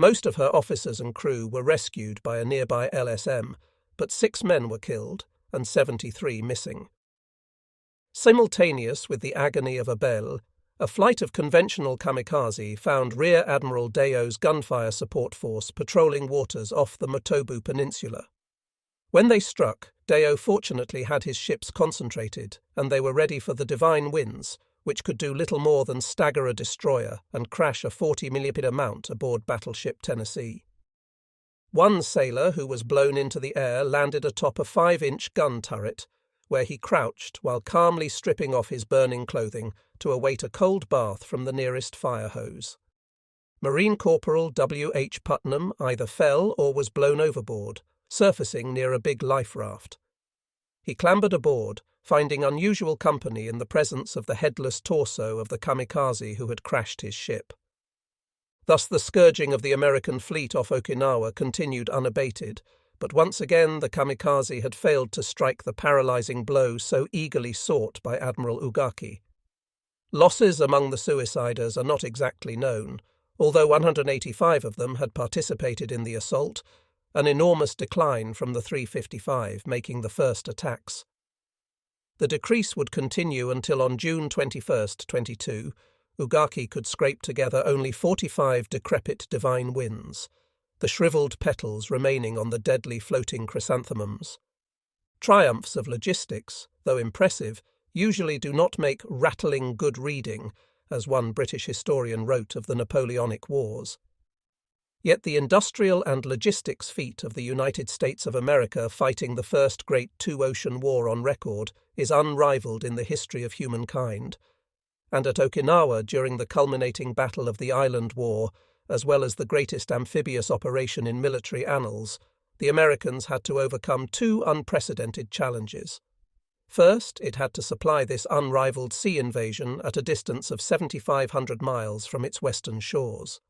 Most of her officers and crew were rescued by a nearby LSM, but 6 men were killed and 73 missing. Simultaneous with the agony of Abel, a flight of conventional kamikaze found Rear Admiral Dayo's gunfire support force patrolling waters off the Motobu Peninsula. When they struck, Dayo fortunately had his ships concentrated, and they were ready for the divine winds, which could do little more than stagger a destroyer and crash a 40mm mount aboard battleship Tennessee. One sailor who was blown into the air landed atop a 5-inch gun turret, where he crouched while calmly stripping off his burning clothing to await a cold bath from the nearest fire hose. Marine Corporal W. H. Putnam either fell or was blown overboard, surfacing near a big life raft. He clambered aboard, finding unusual company in the presence of the headless torso of the kamikaze who had crashed his ship. Thus the scourging of the American fleet off Okinawa continued unabated, but once again the kamikaze had failed to strike the paralyzing blow so eagerly sought by Admiral Ugaki. Losses among the suiciders are not exactly known, although 185 of them had participated in the assault, an enormous decline from the 355 making the first attacks. The decrease would continue until on June 21, 22, Ugaki could scrape together only 45 decrepit divine winds, the shriveled petals remaining on the deadly floating chrysanthemums. Triumphs of logistics, though impressive, usually do not make rattling good reading, as one British historian wrote of the Napoleonic Wars. Yet the industrial and logistics feat of the United States of America fighting the first great two-ocean war on record is unrivaled in the history of humankind, and at Okinawa during the culminating Battle of the Island War, as well as the greatest amphibious operation in military annals, the Americans had to overcome 2 unprecedented challenges. First, it had to supply this unrivaled sea invasion at a distance of 7,500 miles from its western shores.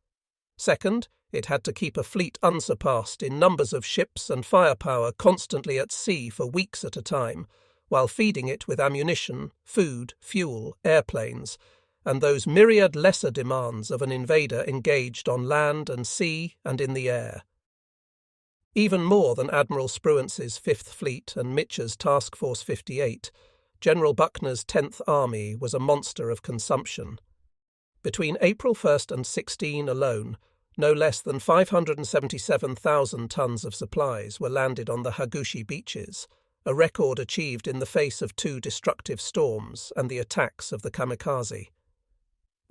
Second, it had to keep a fleet unsurpassed in numbers of ships and firepower constantly at sea for weeks at a time, while feeding it with ammunition, food, fuel, airplanes, and those myriad lesser demands of an invader engaged on land and sea and in the air. Even more than Admiral Spruance's 5th Fleet and Mitch's Task Force 58, General Buckner's 10th Army was a monster of consumption. Between April 1st and 16 alone, no less than 577,000 tons of supplies were landed on the Hagushi beaches, a record achieved in the face of 2 destructive storms and the attacks of the kamikaze.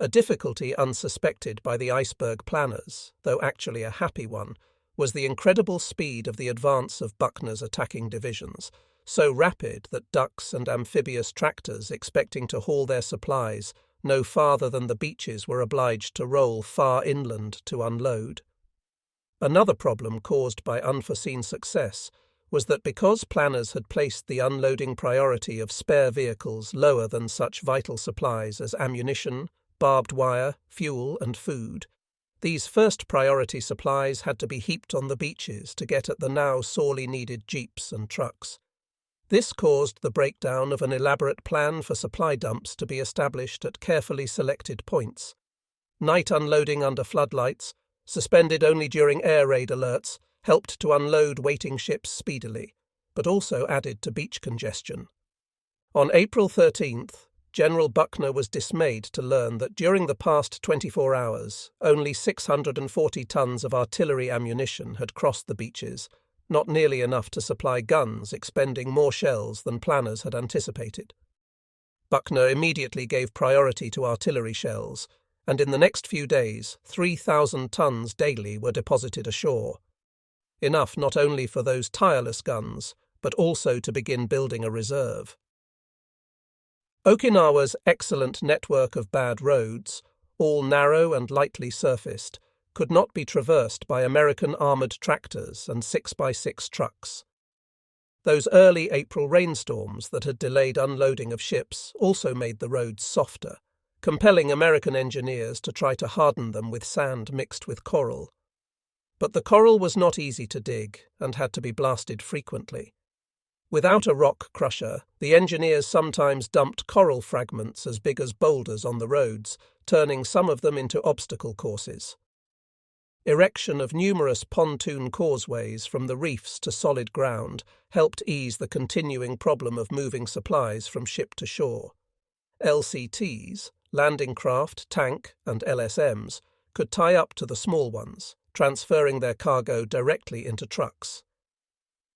A difficulty unsuspected by the iceberg planners, though actually a happy one, was the incredible speed of the advance of Buckner's attacking divisions, so rapid that ducks and amphibious tractors expecting to haul their supplies no farther than the beaches were obliged to roll far inland to unload. Another problem caused by unforeseen success was that because planners had placed the unloading priority of spare vehicles lower than such vital supplies as ammunition, barbed wire, fuel, and food, these first priority supplies had to be heaped on the beaches to get at the now sorely needed jeeps and trucks. This caused the breakdown of an elaborate plan for supply dumps to be established at carefully selected points. Night unloading under floodlights, suspended only during air raid alerts, helped to unload waiting ships speedily, but also added to beach congestion. On April 13th, General Buckner was dismayed to learn that during the past 24 hours, only 640 tons of artillery ammunition had crossed the beaches, not nearly enough to supply guns expending more shells than planners had anticipated. Buckner immediately gave priority to artillery shells, and in the next few days 3,000 tons daily were deposited ashore. Enough not only for those tireless guns, but also to begin building a reserve. Okinawa's excellent network of bad roads, all narrow and lightly surfaced, could not be traversed by American armoured tractors and 6x6 trucks. Those early April rainstorms that had delayed unloading of ships also made the roads softer, compelling American engineers to try to harden them with sand mixed with coral. But the coral was not easy to dig and had to be blasted frequently. Without a rock crusher, the engineers sometimes dumped coral fragments as big as boulders on the roads, turning some of them into obstacle courses. Erection of numerous pontoon causeways from the reefs to solid ground helped ease the continuing problem of moving supplies from ship to shore. LCTs, landing craft, tank, and LSMs, could tie up to the small ones, transferring their cargo directly into trucks.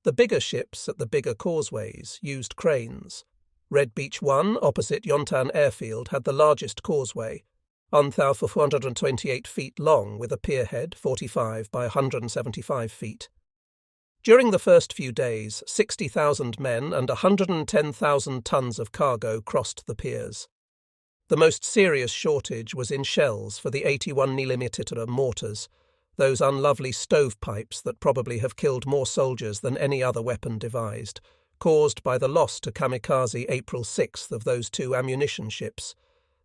The bigger ships at the bigger causeways used cranes. Red Beach 1 opposite Yontan Airfield had the largest causeway, 1,428 feet long with a pierhead 45 by 175 feet. During the first few days, 60,000 men and 110,000 tons of cargo crossed the piers. The most serious shortage was in shells for the 81mm mortars, those unlovely stovepipes that probably have killed more soldiers than any other weapon devised, caused by the loss to kamikaze April 6th of those two ammunition ships.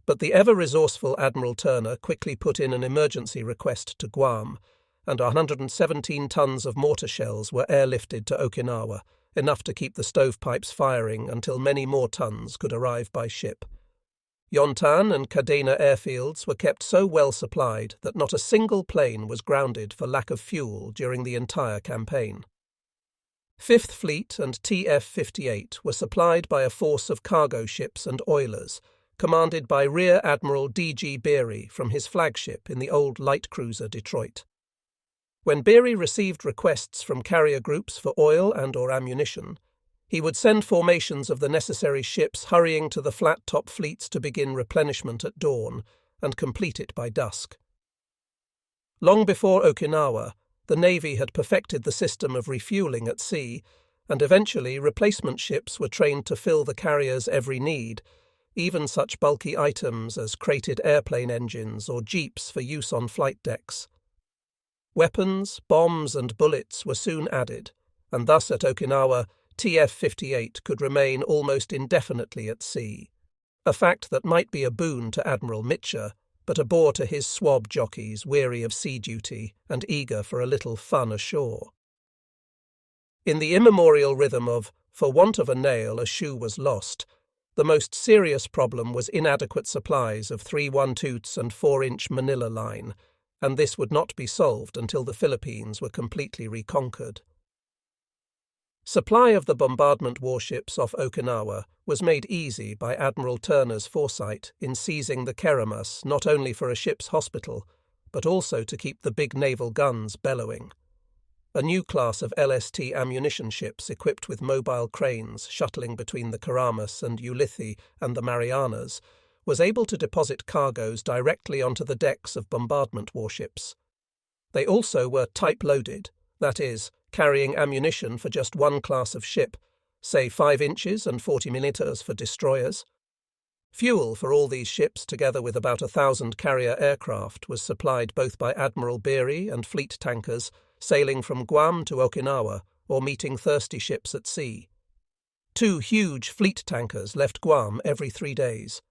But the ever-resourceful Admiral Turner quickly put in an emergency request to Guam, and 117 tons of mortar shells were airlifted to Okinawa, enough to keep the stovepipes firing until many more tons could arrive by ship. Yontan and Kadena airfields were kept so well supplied that not a single plane was grounded for lack of fuel during the entire campaign. 5th Fleet and TF-58 were supplied by a force of cargo ships and oilers, commanded by Rear Admiral D.G. Beery from his flagship in the old light cruiser Detroit. When Beery received requests from carrier groups for oil and/or ammunition, he would send formations of the necessary ships hurrying to the flat-top fleets to begin replenishment at dawn and complete it by dusk. Long before Okinawa, the Navy had perfected the system of refueling at sea, and eventually replacement ships were trained to fill the carrier's every need, even such bulky items as crated airplane engines or jeeps for use on flight decks. Weapons, bombs, and bullets were soon added, and thus at Okinawa, TF-58 could remain almost indefinitely at sea, a fact that might be a boon to Admiral Mitcher, but a bore to his swab jockeys weary of sea duty and eager for a little fun ashore. In the immemorial rhythm of "for want of a nail a shoe was lost," the most serious problem was inadequate supplies of 3/1/2 and 4-inch Manila line, and this would not be solved until the Philippines were completely reconquered. Supply of the bombardment warships off Okinawa was made easy by Admiral Turner's foresight in seizing the Keramas not only for a ship's hospital, but also to keep the big naval guns bellowing. A new class of LST ammunition ships equipped with mobile cranes shuttling between the Karamas and Ulithi and the Marianas was able to deposit cargoes directly onto the decks of bombardment warships. They also were type-loaded, that is, carrying ammunition for just one class of ship, say 5 inches and 40mm for destroyers. Fuel for all these ships, together with about 1,000 carrier aircraft, was supplied both by Admiral Beery and fleet tankers sailing from Guam to Okinawa or meeting thirsty ships at sea. 2 huge fleet tankers left Guam every 3 days.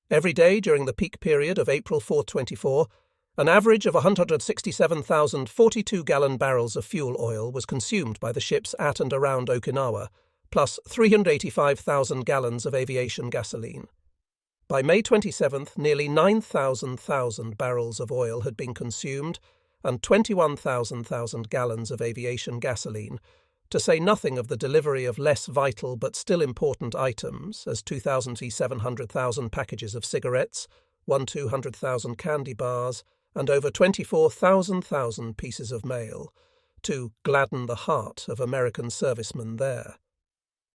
Every day during the peak period of April 424, an average of 167,000 42-gallon barrels of fuel oil was consumed by the ships at and around Okinawa, plus 385,000 gallons of aviation gasoline. By May 27th, nearly 9,000 barrels of oil had been consumed and 21,000 gallons of aviation gasoline, to say nothing of the delivery of less vital but still important items, as 2,700,000 packages of cigarettes, 1,200,000 candy bars, and over 24,000 pieces of mail, to gladden the heart of American servicemen there.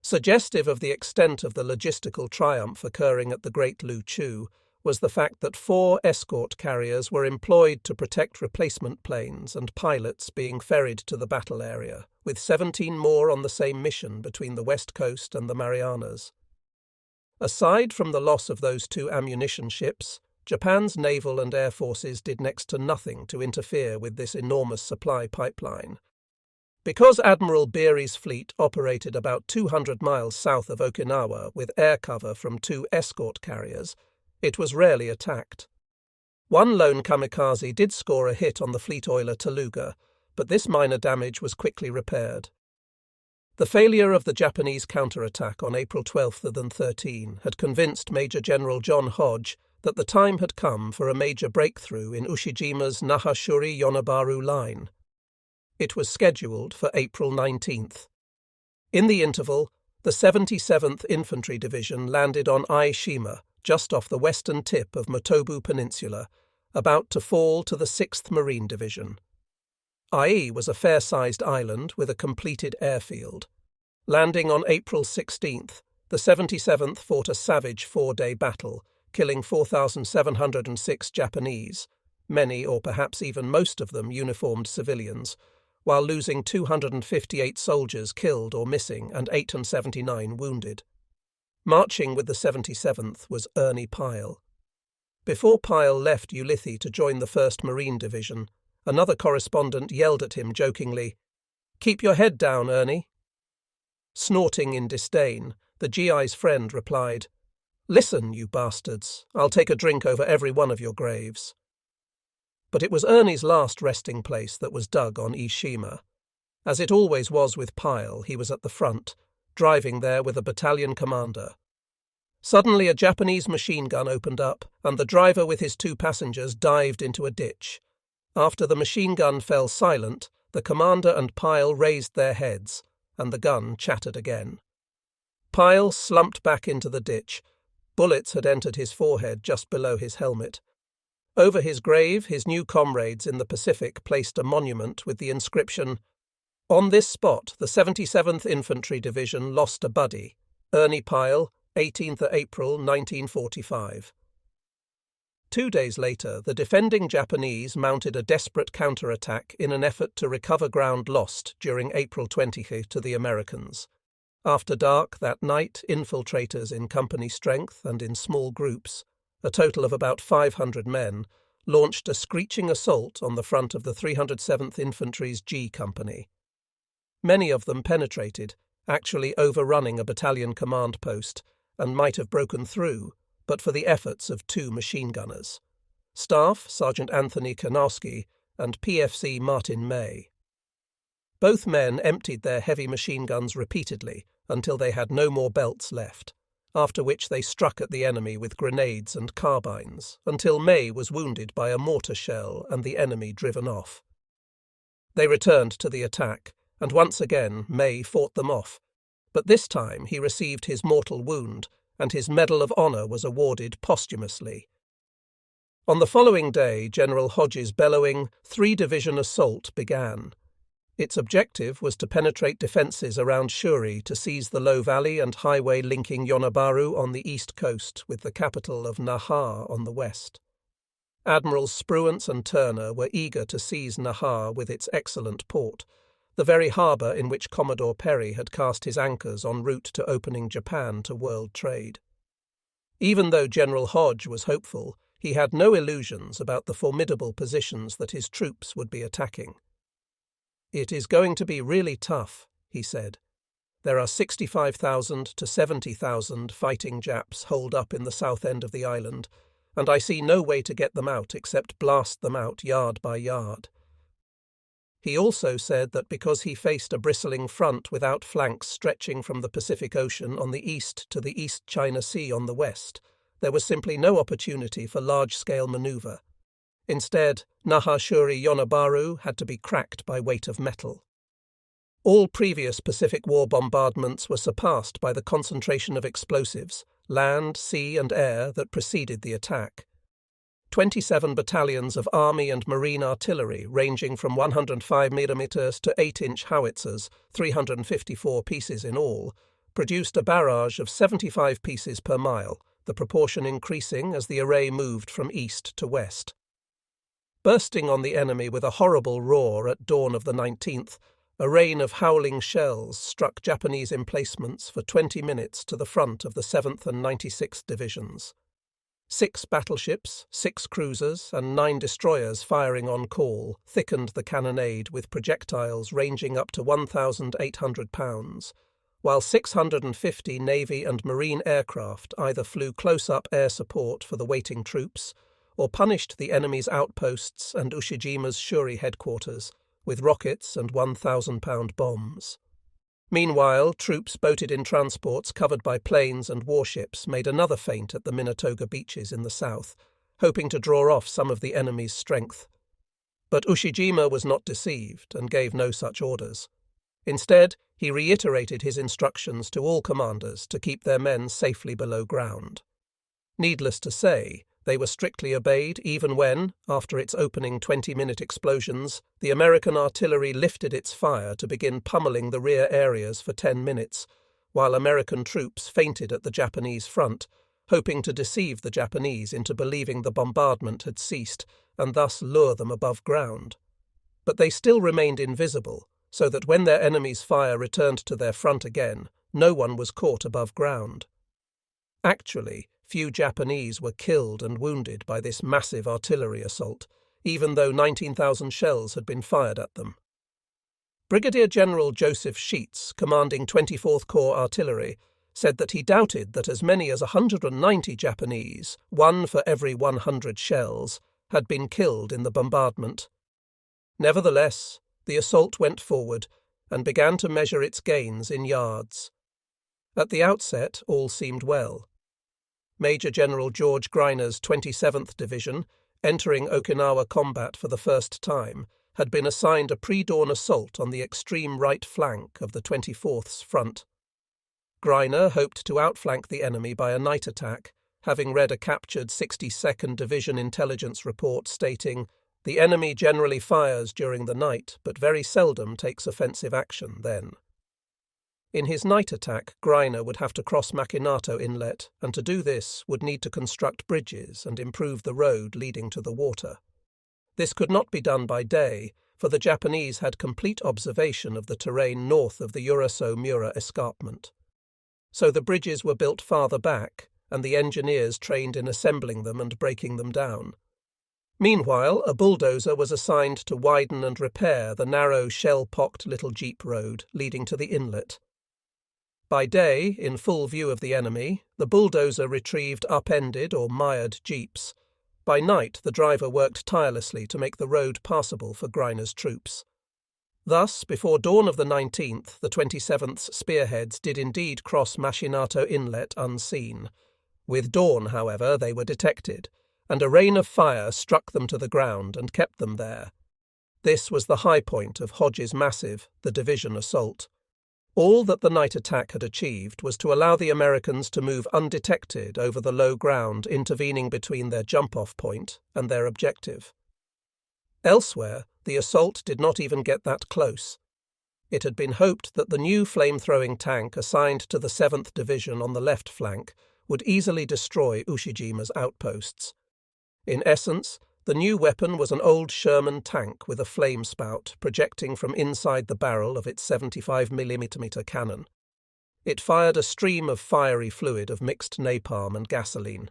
Suggestive of the extent of the logistical triumph occurring at the Great Lu Chu was the fact that 4 escort carriers were employed to protect replacement planes and pilots being ferried to the battle area, with 17 more on the same mission between the West Coast and the Marianas. Aside from the loss of those 2 ammunition ships, Japan's naval and air forces did next to nothing to interfere with this enormous supply pipeline. Because Admiral Beery's fleet operated about 200 miles south of Okinawa with air cover from 2 escort carriers, it was rarely attacked. One lone kamikaze did score a hit on the fleet oiler Taluga, but this minor damage was quickly repaired. The failure of the Japanese counterattack on April 12th and 13 had convinced Major General John Hodge that the time had come for a major breakthrough in Ushijima's Nahashuri-Yonabaru line. It was scheduled for April 19th. In the interval, the 77th Infantry Division landed on Ai-Shima, just off the western tip of Motobu Peninsula, about to fall to the 6th Marine Division. Ai was a fair-sized island with a completed airfield. Landing on April 16th, the 77th fought a savage four-day battle, killing 4,706 Japanese, many or perhaps even most of them uniformed civilians, while losing 258 soldiers killed or missing and 879 wounded. Marching with the 77th was Ernie Pyle. Before Pyle left Ulithi to join the 1st Marine Division, another correspondent yelled at him jokingly, "Keep your head down, Ernie." Snorting in disdain, the GI's friend replied, "Listen, you bastards, I'll take a drink over every one of your graves." But it was Ernie's last resting place that was dug on Ishima. As it always was with Pyle, he was at the front, driving there with a battalion commander. Suddenly a Japanese machine gun opened up, and the driver with his two passengers dived into a ditch. After the machine gun fell silent, the commander and Pyle raised their heads, and the gun chattered again. Pyle slumped back into the ditch. Bullets had entered his forehead just below his helmet. Over his grave, his new comrades in the Pacific placed a monument with the inscription, "On this spot, the 77th Infantry Division lost a buddy, Ernie Pyle, 18th April 1945. 2 days later, the defending Japanese mounted a desperate counterattack in an effort to recover ground lost during April 20th to the Americans. After dark that night, infiltrators in company strength and in small groups, a total of about 500 men, launched a screeching assault on the front of the 307th Infantry's G Company. Many of them penetrated, actually overrunning a battalion command post, and might have broken through, but for the efforts of two machine gunners. Staff Sergeant Anthony Kanowski and PFC Martin May. Both men emptied their heavy machine guns repeatedly until they had no more belts left, after which they struck at the enemy with grenades and carbines, until May was wounded by a mortar shell and the enemy driven off. They returned to the attack, and once again May fought them off, but this time he received his mortal wound, and his Medal of Honor was awarded posthumously. On the following day, General Hodge's bellowing three-division assault began. Its objective was to penetrate defences around Shuri to seize the low valley and highway linking Yonabaru on the east coast with the capital of Naha on the west. Admirals Spruance and Turner were eager to seize Naha with its excellent port, the very harbour in which Commodore Perry had cast his anchors en route to opening Japan to world trade. Even though General Hodge was hopeful, he had no illusions about the formidable positions that his troops would be attacking. "It is going to be really tough," he said. "There are 65,000 to 70,000 fighting Japs holed up in the south end of the island, and I see no way to get them out except blast them out yard by yard." He also said that because he faced a bristling front without flanks stretching from the Pacific Ocean on the east to the East China Sea on the west, there was simply no opportunity for large-scale manoeuvre. Instead, Nahashuri-Yonabaru had to be cracked by weight of metal. All previous Pacific War bombardments were surpassed by the concentration of explosives, land, sea and air, that preceded the attack. 27 battalions of Army and Marine artillery ranging from 105mm to 8-inch howitzers, 354 pieces in all, produced a barrage of 75 pieces per mile, the proportion increasing as the array moved from east to west. Bursting on the enemy with a horrible roar at dawn of the 19th, a rain of howling shells struck Japanese emplacements for 20 minutes to the front of the 7th and 96th Divisions. 6 battleships, 6 cruisers, and 9 destroyers firing on call thickened the cannonade with projectiles ranging up to 1,800 pounds, while 650 Navy and Marine aircraft either flew close-up air support for the waiting troops or punished the enemy's outposts and Ushijima's Shuri headquarters with rockets and 1,000-pound bombs. Meanwhile, troops boated in transports covered by planes and warships made another feint at the Minatoga beaches in the south, hoping to draw off some of the enemy's strength. But Ushijima was not deceived and gave no such orders. Instead, he reiterated his instructions to all commanders to keep their men safely below ground. Needless to say, they were strictly obeyed even when, after its opening 20-minute explosions, the American artillery lifted its fire to begin pummeling the rear areas for 10 minutes, while American troops feinted at the Japanese front, hoping to deceive the Japanese into believing the bombardment had ceased and thus lure them above ground. But they still remained invisible, so that when their enemy's fire returned to their front again, no one was caught above ground. Actually, few Japanese were killed and wounded by this massive artillery assault, even though 19,000 shells had been fired at them. Brigadier General Joseph Sheets, commanding 24th Corps Artillery, said that he doubted that as many as 190 Japanese, one for every 100 shells, had been killed in the bombardment. Nevertheless, the assault went forward and began to measure its gains in yards. At the outset, all seemed well. Major General George Griner's 27th Division, entering Okinawa combat for the first time, had been assigned a pre-dawn assault on the extreme right flank of the 24th's front. Griner hoped to outflank the enemy by a night attack, having read a captured 62nd Division intelligence report stating, "The enemy generally fires during the night, but very seldom takes offensive action then." In his night attack, Griner would have to cross Makinato Inlet, and to do this would need to construct bridges and improve the road leading to the water. This could not be done by day, for the Japanese had complete observation of the terrain north of the Uraso-Mura escarpment. So the bridges were built farther back, and the engineers trained in assembling them and breaking them down. Meanwhile, a bulldozer was assigned to widen and repair the narrow, shell-pocked little jeep road leading to the inlet. By day, in full view of the enemy, the bulldozer retrieved upended or mired jeeps. By night, the driver worked tirelessly to make the road passable for Griner's troops. Thus, before dawn of the 19th, the 27th's spearheads did indeed cross Mashinato Inlet unseen. With dawn, however, they were detected, and a rain of fire struck them to the ground and kept them there. This was the high point of Hodge's massive, the division assault. All that the night attack had achieved was to allow the Americans to move undetected over the low ground intervening between their jump-off point and their objective. Elsewhere, the assault did not even get that close. It had been hoped that the new flame-throwing tank assigned to the 7th Division on the left flank would easily destroy Ushijima's outposts. In essence, the new weapon was an old Sherman tank with a flame spout projecting from inside the barrel of its 75mm cannon. It fired a stream of fiery fluid of mixed napalm and gasoline.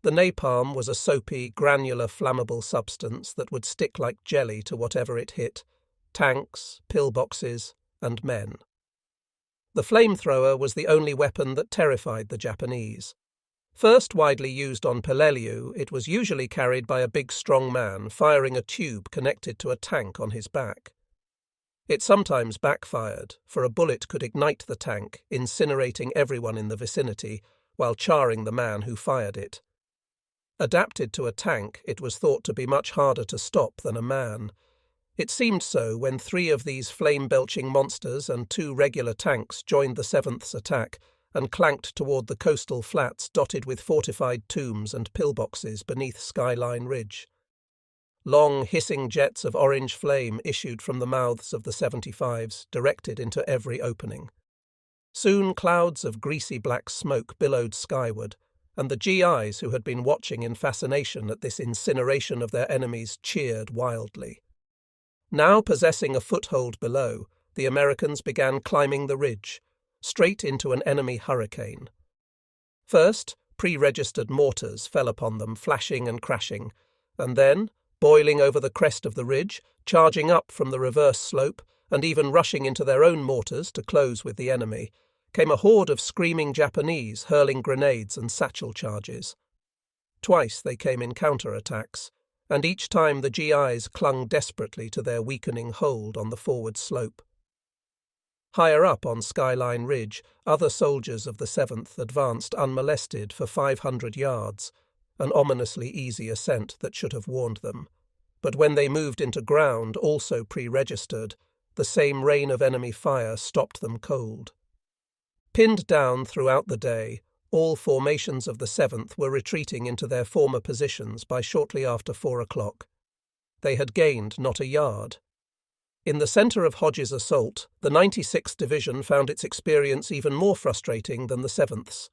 The napalm was a soapy, granular, flammable substance that would stick like jelly to whatever it hit: tanks, pillboxes, and men. The flamethrower was the only weapon that terrified the Japanese. First widely used on Peleliu, it was usually carried by a big strong man firing a tube connected to a tank on his back. It sometimes backfired, for a bullet could ignite the tank, incinerating everyone in the vicinity, while charring the man who fired it. Adapted to a tank, it was thought to be much harder to stop than a man. It seemed so when 3 of these flame-belching monsters and 2 regular tanks joined the 7th's attack and clanked toward the coastal flats dotted with fortified tombs and pillboxes beneath Skyline Ridge. Long, hissing jets of orange flame issued from the mouths of the 75s, directed into every opening. Soon clouds of greasy black smoke billowed skyward, and the GIs who had been watching in fascination at this incineration of their enemies cheered wildly. Now possessing a foothold below, the Americans began climbing the ridge, straight into an enemy hurricane. First, pre-registered mortars fell upon them, flashing and crashing, and then, boiling over the crest of the ridge, charging up from the reverse slope, and even rushing into their own mortars to close with the enemy, came a horde of screaming Japanese hurling grenades and satchel charges. Twice they came in counter-attacks, and each time the GIs clung desperately to their weakening hold on the forward slope. Higher up on Skyline Ridge, other soldiers of the 7th advanced unmolested for 500 yards, an ominously easy ascent that should have warned them. But when they moved into ground, also pre-registered, the same rain of enemy fire stopped them cold. Pinned down throughout the day, all formations of the 7th were retreating into their former positions by shortly after 4 o'clock. They had gained not a yard. In the centre of Hodges' assault, the 96th Division found its experience even more frustrating than the 7th's.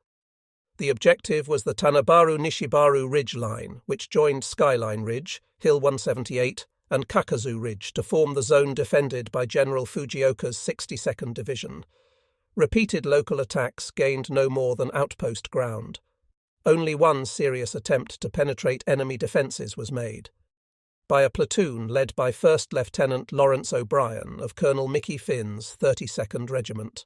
The objective was the Tanabaru-Nishibaru Ridge line, which joined Skyline Ridge, Hill 178, and Kakazu Ridge to form the zone defended by General Fujioka's 62nd Division. Repeated local attacks gained no more than outpost ground. Only one serious attempt to penetrate enemy defences was made, by a platoon led by First Lieutenant Lawrence O'Brien of Colonel Mickey Finn's 32nd Regiment.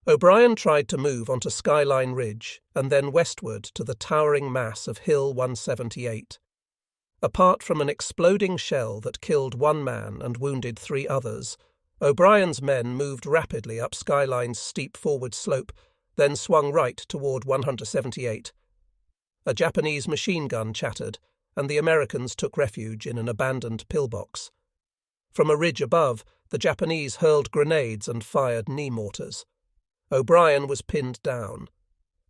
O'Brien tried to move onto Skyline Ridge and then westward to the towering mass of Hill 178. Apart from an exploding shell that killed one man and wounded 3 others, O'Brien's men moved rapidly up Skyline's steep forward slope, then swung right toward 178. A Japanese machine gun chattered, and the Americans took refuge in an abandoned pillbox. From a ridge above, the Japanese hurled grenades and fired knee mortars. O'Brien was pinned down.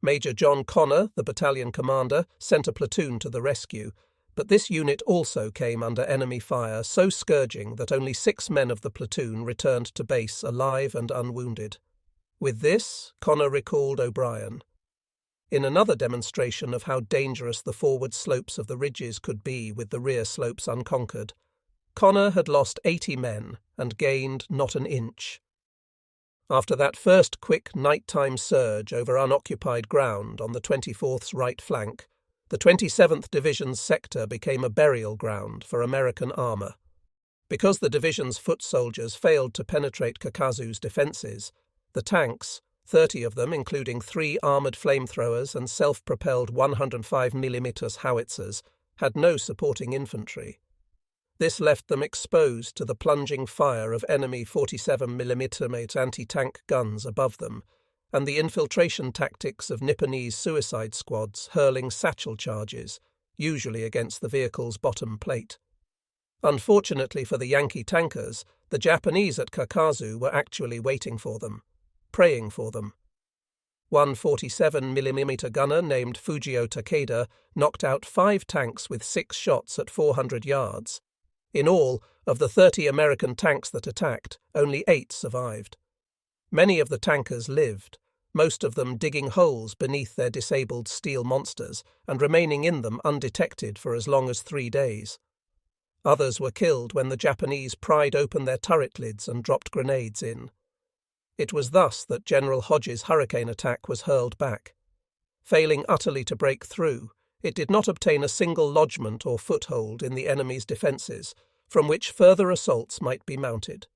Major John Connor, the battalion commander, sent a platoon to the rescue, but this unit also came under enemy fire so scourging that only 6 men of the platoon returned to base alive and unwounded. With this, Connor recalled O'Brien. In another demonstration of how dangerous the forward slopes of the ridges could be with the rear slopes unconquered, Connor had lost 80 men and gained not an inch. After that first quick nighttime surge over unoccupied ground on the 24th's right flank, the 27th Division's sector became a burial ground for American armour. Because the division's foot soldiers failed to penetrate Kakazu's defences, the tanks, 30 of them including 3 armoured flamethrowers and self-propelled 105mm howitzers, had no supporting infantry. This left them exposed to the plunging fire of enemy 47mm anti-tank guns above them, and the infiltration tactics of Nipponese suicide squads hurling satchel charges, usually against the vehicle's bottom plate. Unfortunately for the Yankee tankers, the Japanese at Kakazu were actually waiting for them, praying for them. One 47mm gunner named Fujio Takeda knocked out 5 tanks with 6 shots at 400 yards. In all, of the 30 American tanks that attacked, only 8 survived. Many of the tankers lived, most of them digging holes beneath their disabled steel monsters and remaining in them undetected for as long as 3 days. Others were killed when the Japanese pried open their turret lids and dropped grenades in. It was thus that General Hodges' hurricane attack was hurled back. Failing utterly to break through, it did not obtain a single lodgment or foothold in the enemy's defences, from which further assaults might be mounted.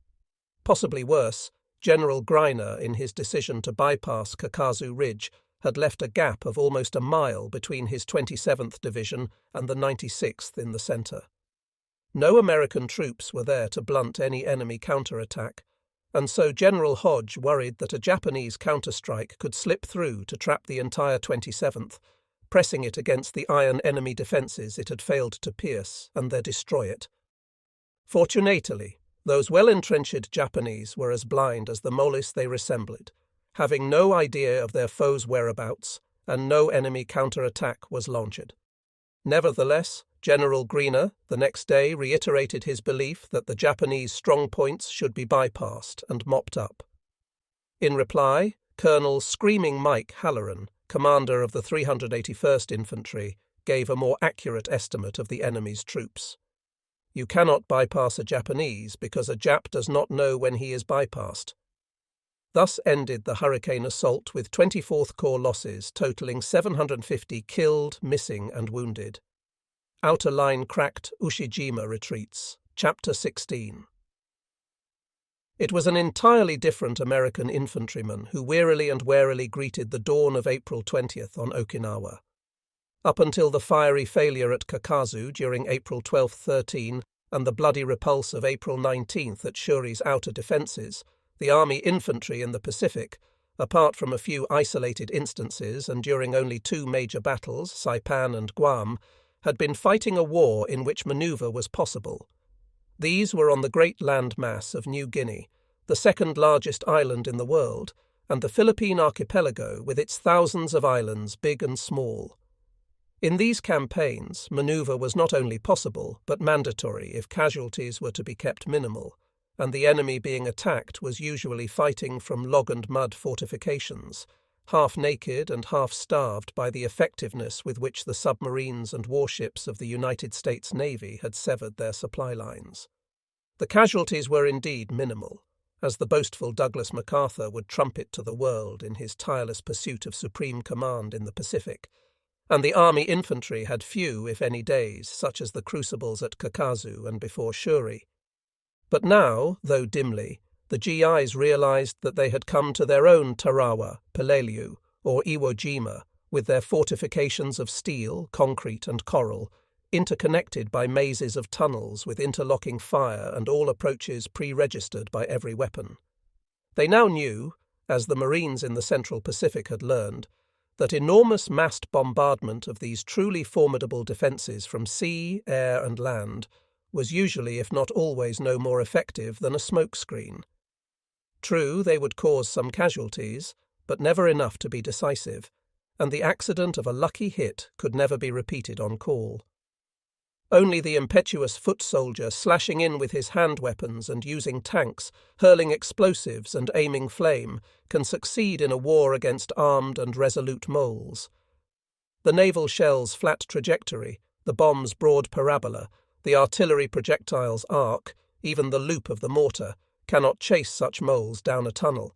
Possibly worse, General Greiner, in his decision to bypass Kakazu Ridge, had left a gap of almost a mile between his 27th Division and the 96th in the centre. No American troops were there to blunt any enemy counterattack, and so General Hodge worried that a Japanese counterstrike could slip through to trap the entire 27th, pressing it against the iron enemy defences it had failed to pierce, and then destroy it. Fortunately, those well-entrenched Japanese were as blind as the moles they resembled, having no idea of their foes' whereabouts, and no enemy counterattack was launched. Nevertheless, General Greiner the next day reiterated his belief that the Japanese strong points should be bypassed and mopped up. In reply, Colonel Screaming Mike Halloran, commander of the 381st Infantry, gave a more accurate estimate of the enemy's troops. You cannot bypass a Japanese because a Jap does not know when he is bypassed. Thus ended the hurricane assault with 24th Corps losses totalling 750 killed, missing and wounded. Outer line cracked Ushijima retreats. Chapter 16. It was an entirely different American infantryman who wearily and warily greeted the dawn of April 20th on Okinawa. Up until the fiery failure at Kakazu during April 12-13 and the bloody repulse of April 19th at Shuri's outer defences, The Army infantry in the Pacific, apart from a few isolated instances and during only two major battles, Saipan and Guam, had been fighting a war in which manoeuvre was possible. These were on the great land mass of New Guinea, the second largest island in the world, and the Philippine archipelago with its thousands of islands, big and small. In these campaigns, manoeuvre was not only possible, but mandatory if casualties were to be kept minimal, and the enemy being attacked was usually fighting from log and mud fortifications, half naked and half starved by the effectiveness with which the submarines and warships of the United States Navy had severed their supply lines. The casualties were indeed minimal, as the boastful Douglas MacArthur would trumpet to the world in his tireless pursuit of supreme command in the Pacific, and the Army infantry had few, if any, days, such as the crucibles at Kakazu and before Shuri. But now, though dimly, the GIs realized that they had come to their own Tarawa, Peleliu, or Iwo Jima, with their fortifications of steel, concrete and coral, interconnected by mazes of tunnels with interlocking fire and all approaches pre-registered by every weapon. They now knew, as the Marines in the Central Pacific had learned, that enormous massed bombardment of these truly formidable defences from sea, air and land was usually, if not always, no more effective than a smokescreen. True, they would cause some casualties, but never enough to be decisive, and the accident of a lucky hit could never be repeated on call. Only the impetuous foot soldier slashing in with his hand weapons and using tanks, hurling explosives and aiming flame, can succeed in a war against armed and resolute moles. The naval shell's flat trajectory, the bomb's broad parabola, the artillery projectile's arc, even the loop of the mortar, cannot chase such moles down a tunnel.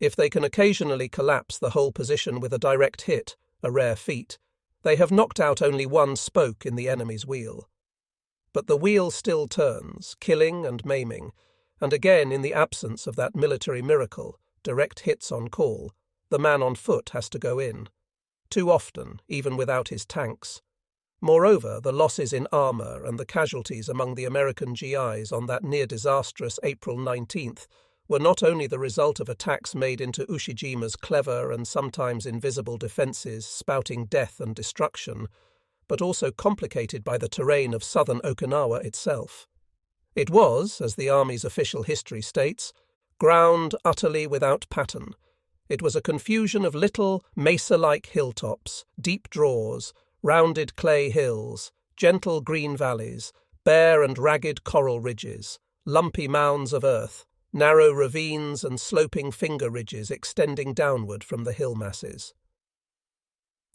If they can occasionally collapse the whole position with a direct hit, a rare feat, they have knocked out only one spoke in the enemy's wheel. But the wheel still turns, killing and maiming, and again, in the absence of that military miracle, direct hits on call, the man on foot has to go in. Too often, even without his tanks. Moreover, the losses in armour and the casualties among the American GIs on that near-disastrous April 19th were not only the result of attacks made into Ushijima's clever and sometimes invisible defences spouting death and destruction, but also complicated by the terrain of southern Okinawa itself. It was, as the Army's official history states, ground utterly without pattern. It was a confusion of little, mesa-like hilltops, deep draws, rounded clay hills, gentle green valleys, bare and ragged coral ridges, lumpy mounds of earth, narrow ravines and sloping finger ridges extending downward from the hill masses.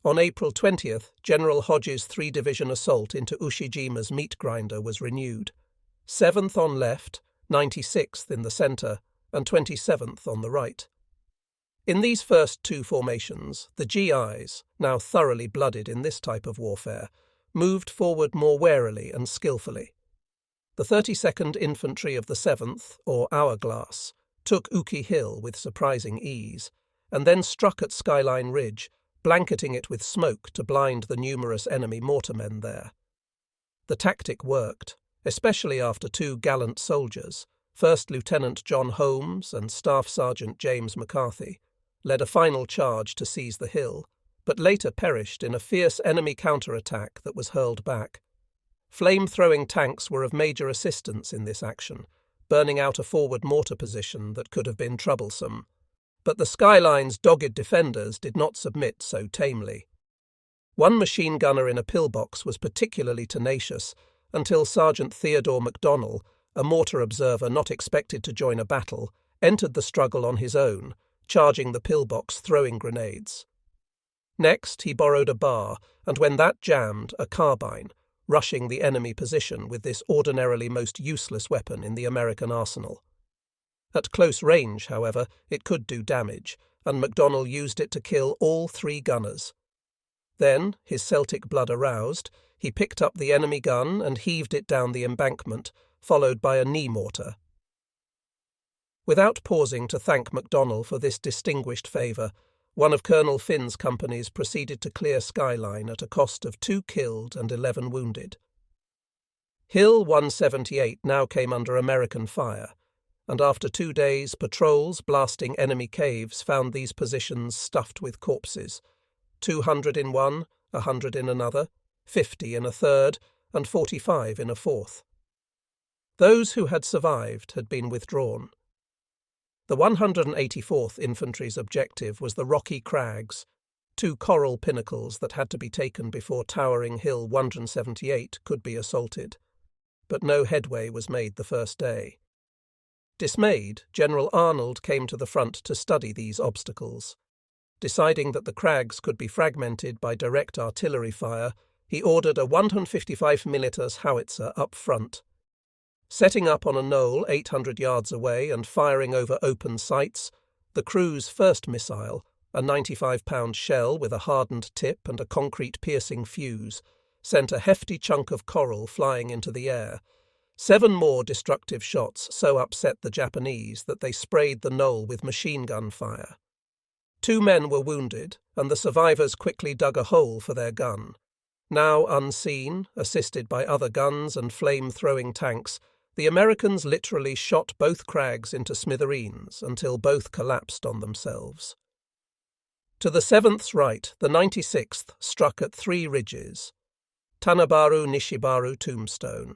On April 20th, General Hodges' 3-division assault into Ushijima's meat grinder was renewed. 7th on left, 96th in the centre, and 27th on the right. In these first two formations, the GIs, now thoroughly blooded in this type of warfare, moved forward more warily and skillfully. The 32nd Infantry of the 7th, or Hourglass, took Uki Hill with surprising ease, and then struck at Skyline Ridge, blanketing it with smoke to blind the numerous enemy mortarmen there. The tactic worked, especially after two gallant soldiers, First Lieutenant John Holmes and Staff Sergeant James McCarthy, led a final charge to seize the hill, but later perished in a fierce enemy counterattack that was hurled back. Flame-throwing tanks were of major assistance in this action, burning out a forward mortar position that could have been troublesome. But the Skyline's dogged defenders did not submit so tamely. One machine gunner in a pillbox was particularly tenacious until Sergeant Theodore MacDonnell, a mortar observer not expected to join a battle, entered the struggle on his own, charging the pillbox throwing grenades. Next, he borrowed a bar, and when that jammed, a carbine, rushing the enemy position with this ordinarily most useless weapon in the American arsenal. At close range, however, it could do damage, and MacDonnell used it to kill all 3 gunners. Then, his Celtic blood aroused, he picked up the enemy gun and heaved it down the embankment, followed by a knee mortar. Without pausing to thank MacDonnell for this distinguished favour, one of Colonel Finn's companies proceeded to clear Skyline at a cost of 2 killed and 11 wounded. Hill 178 now came under American fire, and after 2 days, patrols blasting enemy caves found these positions stuffed with corpses, 200 in one, 100 in another, 50 in a third, and 45 in a fourth. Those who had survived had been withdrawn. The 184th Infantry's objective was the Rocky Crags, 2 coral pinnacles that had to be taken before towering Hill 178 could be assaulted. But no headway was made the first day. Dismayed, General Arnold came to the front to study these obstacles. Deciding that the crags could be fragmented by direct artillery fire, he ordered a 155mm howitzer up front. Setting up on a knoll 800 yards away and firing over open sights, the crew's first missile, a 95-pound shell with a hardened tip and a concrete-piercing fuse, sent a hefty chunk of coral flying into the air. 7 more destructive shots so upset the Japanese that they sprayed the knoll with machine gun fire. 2 men were wounded, and the survivors quickly dug a hole for their gun. Now unseen, assisted by other guns and flame-throwing tanks, the Americans literally shot both crags into smithereens until both collapsed on themselves. To the 7th's right, the 96th struck at 3 ridges. Tanabaru-Nishibaru Tombstone.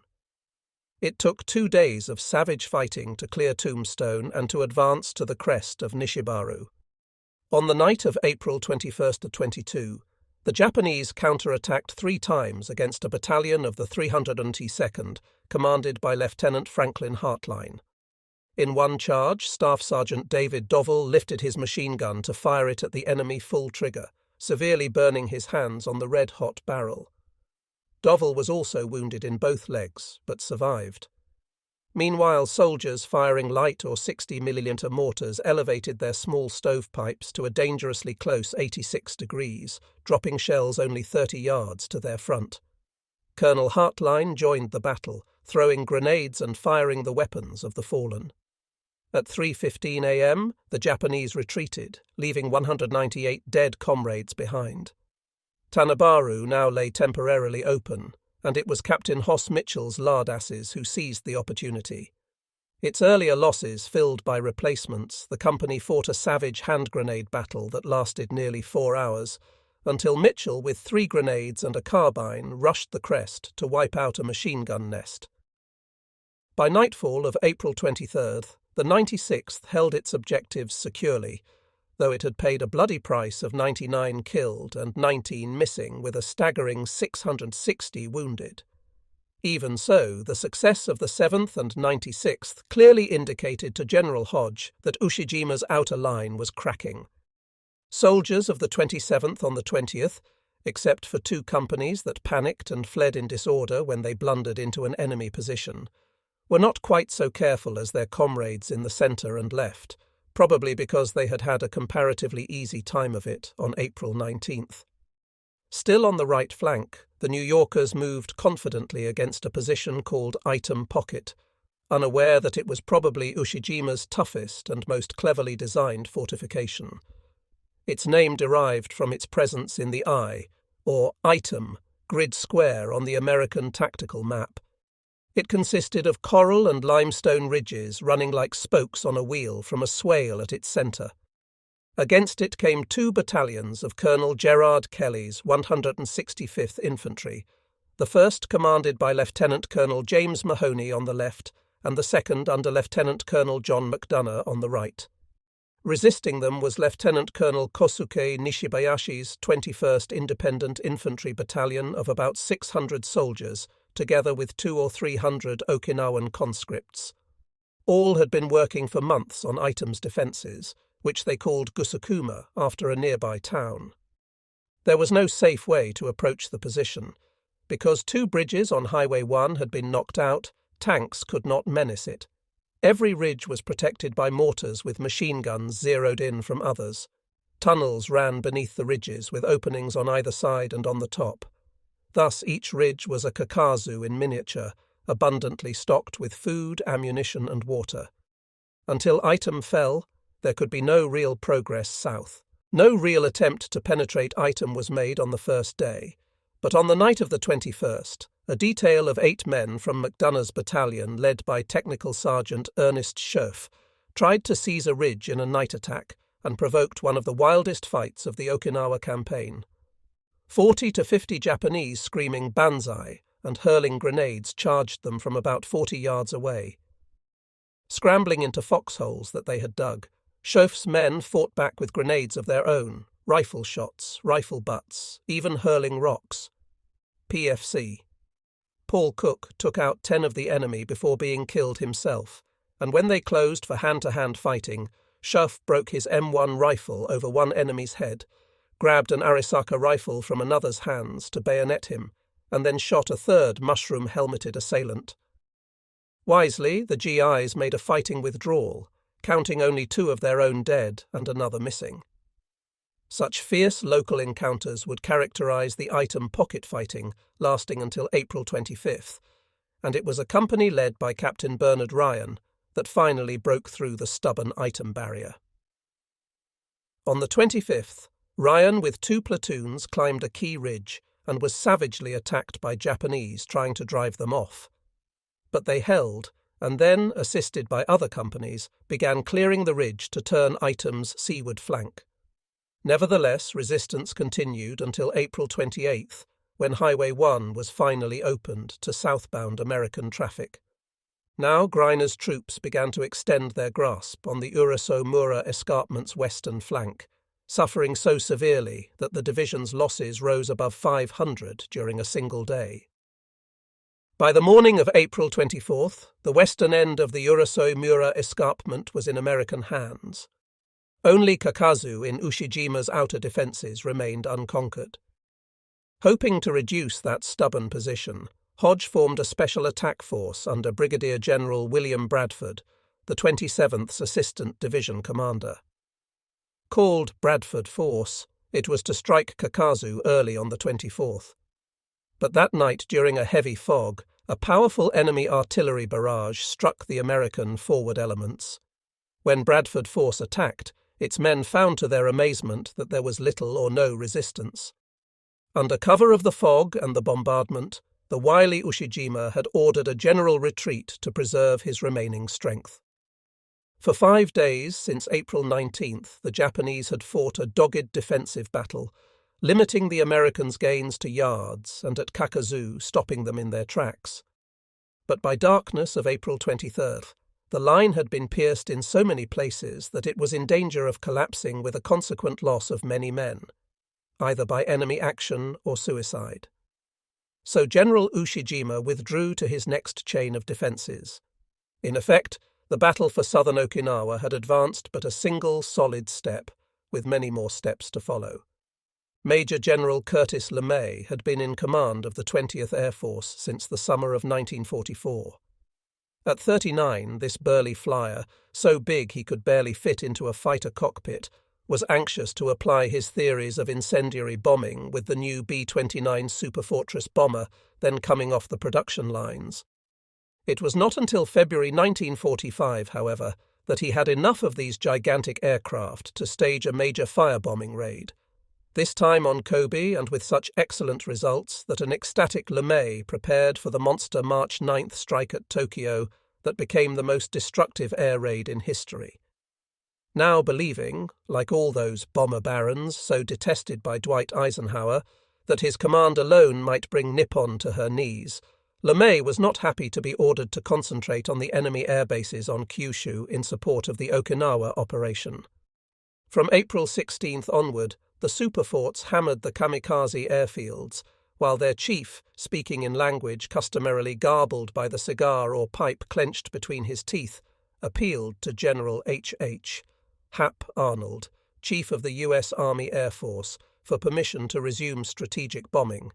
It took 2 days of savage fighting to clear Tombstone and to advance to the crest of Nishibaru. On the night of April 21-22, the Japanese counterattacked 3 times against a battalion of the 302nd, commanded by Lieutenant Franklin Hartline. In one charge, Staff Sergeant David Dovell lifted his machine gun to fire it at the enemy full trigger, severely burning his hands on the red-hot barrel. Dovell was also wounded in both legs, but survived. Meanwhile, soldiers firing light or 60mm mortars elevated their small stovepipes to a dangerously close 86 degrees, dropping shells only 30 yards to their front. Colonel Hartline joined the battle, throwing grenades and firing the weapons of the fallen. At 3:15 a.m., the Japanese retreated, leaving 198 dead comrades behind. Tanabaru now lay temporarily open, and it was Captain Hoss Mitchell's Lardasses who seized the opportunity. Its earlier losses filled by replacements, the company fought a savage hand grenade battle that lasted nearly 4 hours, until Mitchell, with 3 grenades and a carbine, rushed the crest to wipe out a machine gun nest. By nightfall of April 23rd, the 96th held its objectives securely, though it had paid a bloody price of 99 killed and 19 missing with a staggering 660 wounded. Even so, the success of the 7th and 96th clearly indicated to General Hodge that Ushijima's outer line was cracking. Soldiers of the 27th on the 20th, except for 2 companies that panicked and fled in disorder when they blundered into an enemy position, were not quite so careful as their comrades in the centre and left, probably because they had had a comparatively easy time of it on April 19th. Still on the right flank, the New Yorkers moved confidently against a position called Item Pocket, unaware that it was probably Ushijima's toughest and most cleverly designed fortification. Its name derived from its presence in the eye, or item, grid square on the American tactical map. It consisted of coral and limestone ridges running like spokes on a wheel from a swale at its centre. Against it came 2 battalions of Colonel Gerard Kelly's 165th Infantry, the first commanded by Lieutenant Colonel James Mahoney on the left and the second under Lieutenant Colonel John McDonough on the right. Resisting them was Lieutenant Colonel Kosuke Nishibayashi's 21st Independent Infantry Battalion of about 600 soldiers, together with 200 or 300 Okinawan conscripts. All had been working for months on Item's defences, which they called Gusakuma after a nearby town. There was no safe way to approach the position. Because 2 bridges on Highway 1 had been knocked out, tanks could not menace it. Every ridge was protected by mortars with machine guns zeroed in from others. Tunnels ran beneath the ridges with openings on either side and on the top. Thus each ridge was a Kakazu in miniature, abundantly stocked with food, ammunition and water. Until Item fell, there could be no real progress south. No real attempt to penetrate Item was made on the first day, but on the night of the 21st, a detail of 8 men from McDonough's battalion, led by Technical Sergeant Ernest Schoeff, tried to seize a ridge in a night attack and provoked one of the wildest fights of the Okinawa campaign. 40 to 50 Japanese screaming "Banzai" and hurling grenades charged them from about 40 yards away. Scrambling into foxholes that they had dug, Schoeff's men fought back with grenades of their own, rifle shots, rifle butts, even hurling rocks. PFC. Paul Cook took out 10 of the enemy before being killed himself, and when they closed for hand-to-hand fighting, Schoeff broke his M1 rifle over one enemy's head, grabbed an Arisaka rifle from another's hands to bayonet him, and then shot a third mushroom-helmeted assailant. Wisely, the GIs made a fighting withdrawal, counting only 2 of their own dead and another missing. Such fierce local encounters would characterize the item pocket fighting lasting until April 25th, and it was a company led by Captain Bernard Ryan that finally broke through the stubborn item barrier. On the 25th, Ryan with 2 platoons climbed a key ridge and was savagely attacked by Japanese trying to drive them off. But they held, and then, assisted by other companies, began clearing the ridge to turn item's seaward flank. Nevertheless, resistance continued until April 28th, when Highway 1 was finally opened to southbound American traffic. Now Greiner's troops began to extend their grasp on the Uraso-Mura escarpment's western flank, suffering so severely that the division's losses rose above 500 during a single day. By the morning of April 24th, the western end of the Uraso-Mura escarpment was in American hands. Only Kakazu in Ushijima's outer defences remained unconquered. Hoping to reduce that stubborn position, Hodge formed a special attack force under Brigadier General William Bradford, the 27th Assistant Division Commander. Called Bradford Force, it was to strike Kakazu early on the 24th. But that night, during a heavy fog, a powerful enemy artillery barrage struck the American forward elements. When Bradford Force attacked, its men found to their amazement that there was little or no resistance. Under cover of the fog and the bombardment, the wily Ushijima had ordered a general retreat to preserve his remaining strength. For 5 days, since April 19th, the Japanese had fought a dogged defensive battle, limiting the Americans' gains to yards and at Kakazu stopping them in their tracks. But by darkness of April 23rd, the line had been pierced in so many places that it was in danger of collapsing with a consequent loss of many men, either by enemy action or suicide. So General Ushijima withdrew to his next chain of defences. In effect, the battle for southern Okinawa had advanced but a single solid step, with many more steps to follow. Major General Curtis LeMay had been in command of the 20th Air Force since the summer of 1944. At 39, this burly flyer, so big he could barely fit into a fighter cockpit, was anxious to apply his theories of incendiary bombing with the new B-29 Superfortress bomber then coming off the production lines. It was not until February 1945, however, that he had enough of these gigantic aircraft to stage a major firebombing raid, this time on Kobe and with such excellent results that an ecstatic LeMay prepared for the monster March 9th strike at Tokyo that became the most destructive air raid in history. Now believing, like all those bomber barons so detested by Dwight Eisenhower, that his command alone might bring Nippon to her knees, LeMay was not happy to be ordered to concentrate on the enemy air bases on Kyushu in support of the Okinawa operation. From April 16th onward, the superforts hammered the kamikaze airfields, while their chief, speaking in language customarily garbled by the cigar or pipe clenched between his teeth, appealed to General H.H. Hap Arnold, Chief of the U.S. Army Air Force, for permission to resume strategic bombing.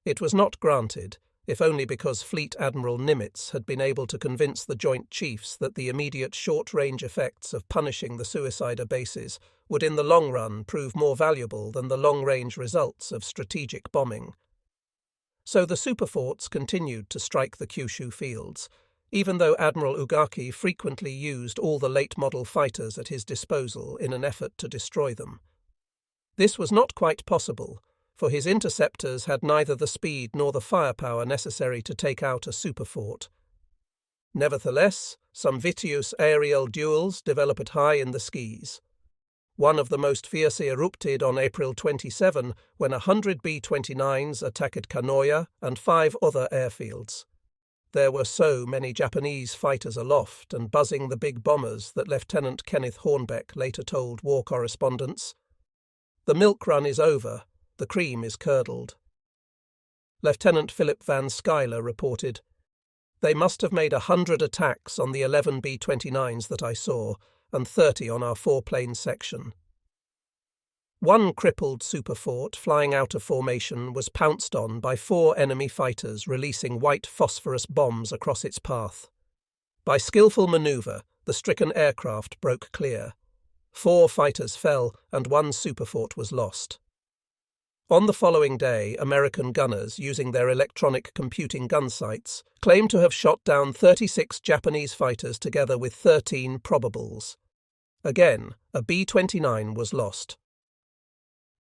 It was not granted, if only because Fleet Admiral Nimitz had been able to convince the Joint Chiefs that the immediate short-range effects of punishing the suicider bases would in the long run prove more valuable than the long-range results of strategic bombing. So the superforts continued to strike the Kyushu fields, even though Admiral Ugaki frequently used all the late-model fighters at his disposal in an effort to destroy them. This was not quite possible, for his interceptors had neither the speed nor the firepower necessary to take out a superfort. Nevertheless, some vitious aerial duels developed high in the skies. One of the most fierce erupted on April 27 when 100 B-29s attacked Kanoya and 5 other airfields. There were so many Japanese fighters aloft and buzzing the big bombers that Lieutenant Kenneth Hornbeck later told war correspondents, "The milk run is over, the cream is curdled." Lieutenant Philip Van Schuyler reported, "They must have made 100 attacks on the 11 B-29s that I saw, and 30 on our 4-plane section." One crippled superfort flying out of formation was pounced on by 4 enemy fighters releasing white phosphorus bombs across its path. By skillful manoeuvre, the stricken aircraft broke clear. 4 fighters fell and 1 superfort was lost. On the following day, American gunners, using their electronic computing gun sights, claimed to have shot down 36 Japanese fighters together with 13 probables. Again, a B-29 was lost.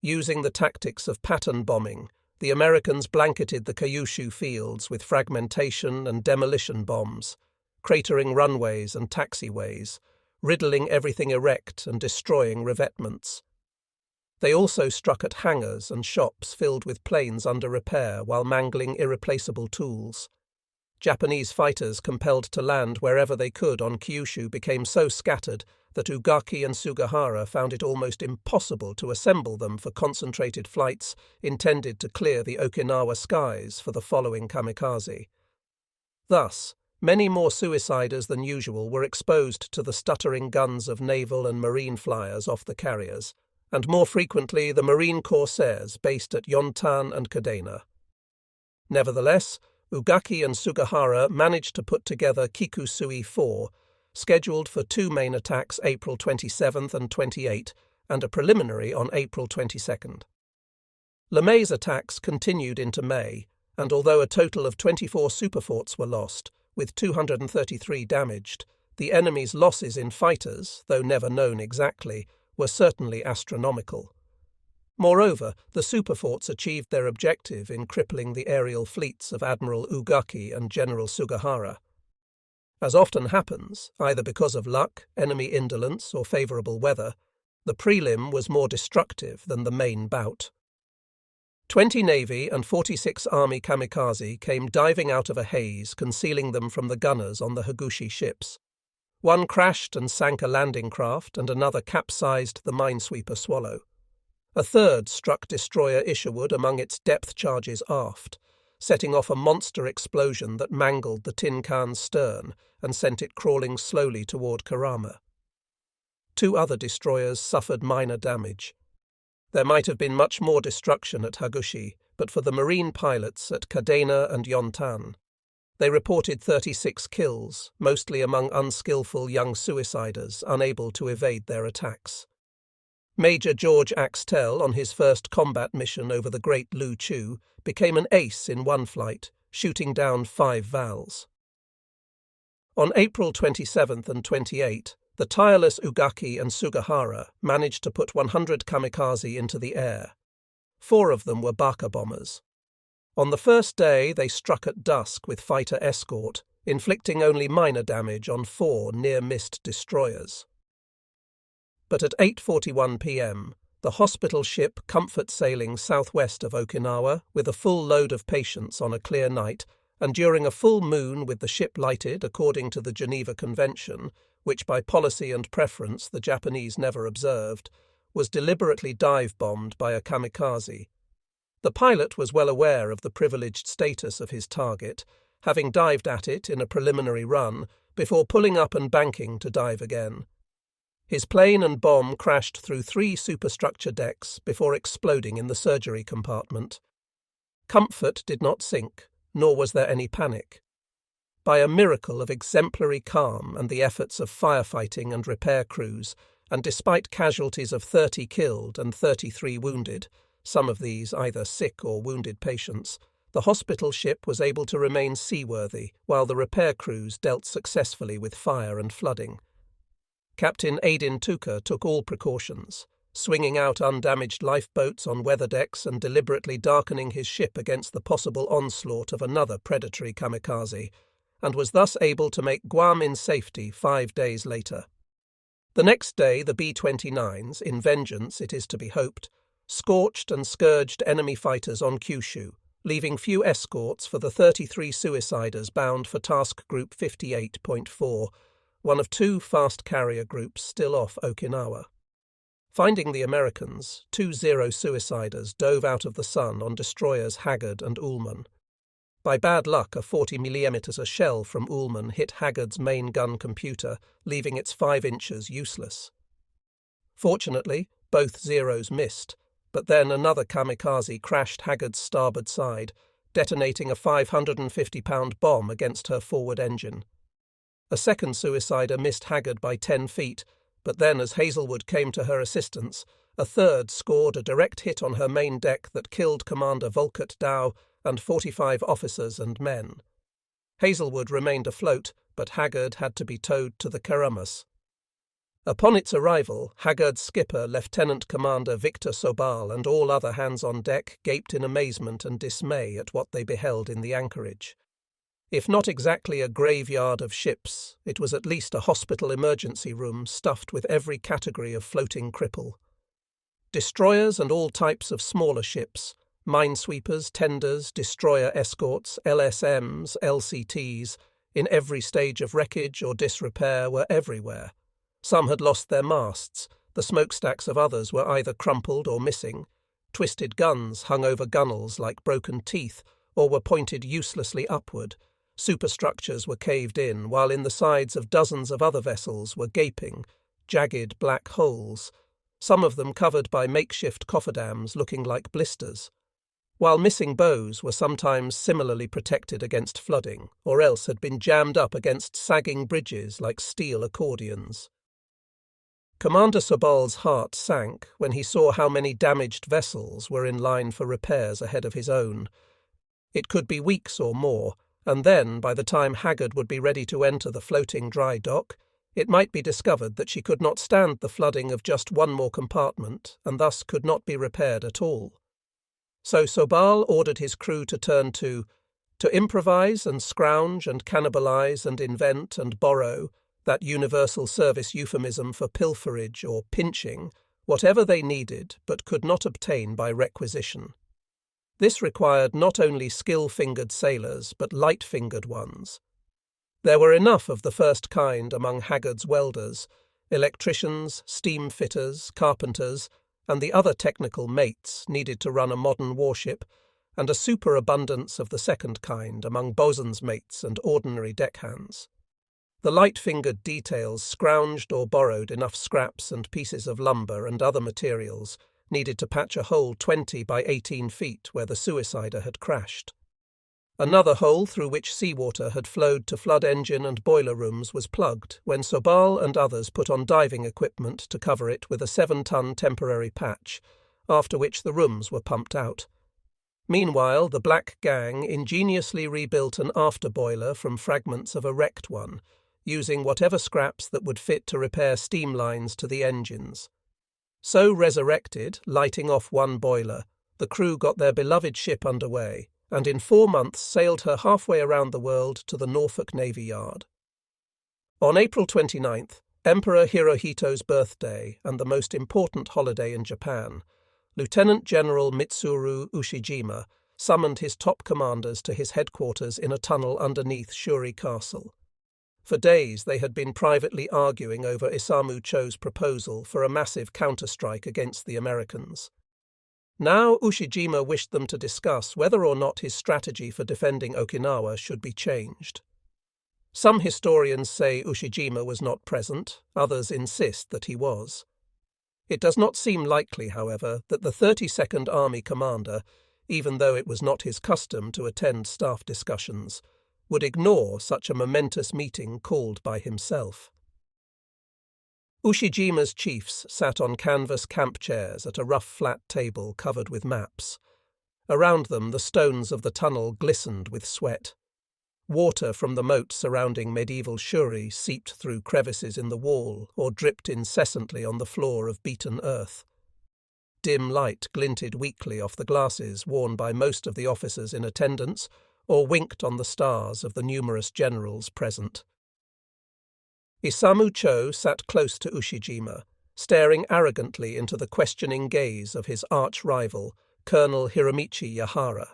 Using the tactics of pattern bombing, the Americans blanketed the Kyushu fields with fragmentation and demolition bombs, cratering runways and taxiways, riddling everything erect and destroying revetments. They also struck at hangars and shops filled with planes under repair while mangling irreplaceable tools. Japanese fighters compelled to land wherever they could on Kyushu became so scattered that Ugaki and Sugahara found it almost impossible to assemble them for concentrated flights intended to clear the Okinawa skies for the following kamikaze. Thus, many more suiciders than usual were exposed to the stuttering guns of naval and marine flyers off the carriers, and more frequently the marine corsairs based at Yontan and Kadena. Nevertheless, Ugaki and Sugahara managed to put together Kikusui 4, scheduled for 2 main attacks April 27th and 28, and a preliminary on April 22nd. LeMay's attacks continued into May, and although a total of 24 superforts were lost, with 233 damaged, the enemy's losses in fighters, though never known exactly, were certainly astronomical. Moreover, the superforts achieved their objective in crippling the aerial fleets of Admiral Ugaki and General Sugahara. As often happens, either because of luck, enemy indolence, or favourable weather, the prelim was more destructive than the main bout. 20 Navy and 46 Army kamikaze came diving out of a haze, concealing them from the gunners on the Higuchi ships. One crashed and sank a landing craft, and another capsized the minesweeper Swallow. A third struck destroyer Isherwood among its depth charges aft, setting off a monster explosion that mangled the tin can's stern and sent it crawling slowly toward Karama. 2 other destroyers suffered minor damage. There might have been much more destruction at Higuchi, but for the marine pilots at Kadena and Yontan. They reported 36 kills, mostly among unskillful young suiciders unable to evade their attacks. Major George Axtell, on his first combat mission over the Great Lu Chu, became an ace in one flight, shooting down 5 Vals. On April 27th and 28, the tireless Ugaki and Sugahara managed to put 100 kamikaze into the air. 4 of them were Baka bombers. On the first day, they struck at dusk with fighter escort, inflicting only minor damage on 4 near-missed destroyers. But at 8:41 p.m., the hospital ship comfort sailing southwest of Okinawa with a full load of patients on a clear night, and during a full moon with the ship lighted according to the Geneva Convention, which by policy and preference the Japanese never observed, was deliberately dive-bombed by a kamikaze. The pilot was well aware of the privileged status of his target, having dived at it in a preliminary run before pulling up and banking to dive again. His plane and bomb crashed through 3 superstructure decks before exploding in the surgery compartment. Comfort did not sink, nor was there any panic. By a miracle of exemplary calm and the efforts of firefighting and repair crews, and despite casualties of 30 killed and 33 wounded, some of these either sick or wounded patients, the hospital ship was able to remain seaworthy while the repair crews dealt successfully with fire and flooding. Captain Aidin Tuka took all precautions. swinging out undamaged lifeboats on weather decks and deliberately darkening his ship against the possible onslaught of another predatory kamikaze, and was thus able to make Guam in safety 5 days later. The next day, the B-29s, in vengeance it is to be hoped, scorched and scourged enemy fighters on Kyushu, leaving few escorts for the 33 suiciders bound for Task Group 58.4, one of 2 fast carrier groups still off Okinawa. Finding the Americans, 2 Zero suiciders dove out of the sun on destroyers Haggard and Ullman. By bad luck, a 40mm shell from Ullman hit Haggard's main gun computer, leaving its 5 inches useless. Fortunately, both Zeros missed, but then another kamikaze crashed Haggard's starboard side, detonating a 550-pound bomb against her forward engine. A second suicider missed Haggard by 10 feet, but then as Hazelwood came to her assistance, a third scored a direct hit on her main deck that killed Commander Volkert Dow and 45 officers and men. Hazelwood remained afloat, but Haggard had to be towed to the Karamas. Upon its arrival, Haggard's skipper, Lieutenant Commander Victor Sobal, and all other hands on deck gaped in amazement and dismay at what they beheld in the anchorage. If not exactly a graveyard of ships, it was at least a hospital emergency room stuffed with every category of floating cripple. Destroyers and all types of smaller ships, minesweepers, tenders, destroyer escorts, LSMs, LCTs, in every stage of wreckage or disrepair were everywhere. Some had lost their masts, the smokestacks of others were either crumpled or missing, twisted guns hung over gunnels like broken teeth or were pointed uselessly upward, superstructures were caved in, while in the sides of dozens of other vessels were gaping, jagged black holes, some of them covered by makeshift cofferdams looking like blisters, while missing bows were sometimes similarly protected against flooding, or else had been jammed up against sagging bridges like steel accordions. Commander Sobal's heart sank when he saw how many damaged vessels were in line for repairs ahead of his own. It could be weeks or more, and then, by the time Haggard would be ready to enter the floating dry dock, it might be discovered that she could not stand the flooding of just one more compartment, and thus could not be repaired at all. So Sobal ordered his crew to turn to improvise and scrounge and cannibalize and invent and borrow, that universal service euphemism for pilferage or pinching, whatever they needed but could not obtain by requisition. This required not only skill-fingered sailors, but light-fingered ones. There were enough of the first kind among Haggard's welders, electricians, steam fitters, carpenters, and the other technical mates needed to run a modern warship, and a superabundance of the second kind among bosun's mates and ordinary deckhands. The light-fingered details scrounged or borrowed enough scraps and pieces of lumber and other materials needed to patch a hole 20 by 18 feet where the suicider had crashed. Another hole through which seawater had flowed to flood engine and boiler rooms was plugged when Sobal and others put on diving equipment to cover it with a 7-ton temporary patch, after which the rooms were pumped out. Meanwhile, the Black Gang ingeniously rebuilt an after-boiler from fragments of a wrecked one, using whatever scraps that would fit to repair steam lines to the engines. So resurrected, lighting off one boiler, the crew got their beloved ship underway, and in 4 months sailed her halfway around the world to the Norfolk Navy Yard. On April 29th, Emperor Hirohito's birthday and the most important holiday in Japan, Lieutenant General Mitsuru Ushijima summoned his top commanders to his headquarters in a tunnel underneath Shuri Castle. For days they had been privately arguing over Isamu Cho's proposal for a massive counterstrike against the Americans. Now Ushijima wished them to discuss whether or not his strategy for defending Okinawa should be changed. Some historians say Ushijima was not present, others insist that he was. It does not seem likely, however, that the 32nd Army commander, even though it was not his custom to attend staff discussions, would ignore such a momentous meeting called by himself. Ushijima's chiefs sat on canvas camp chairs at a rough flat table covered with maps. Around them the stones of the tunnel glistened with sweat. Water from the moat surrounding medieval Shuri seeped through crevices in the wall or dripped incessantly on the floor of beaten earth. dim light glinted weakly off the glasses worn by most of the officers in attendance, or winked on the stars of the numerous generals present. Isamu Cho sat close to Ushijima, staring arrogantly into the questioning gaze of his arch-rival, Colonel Hiromichi Yahara.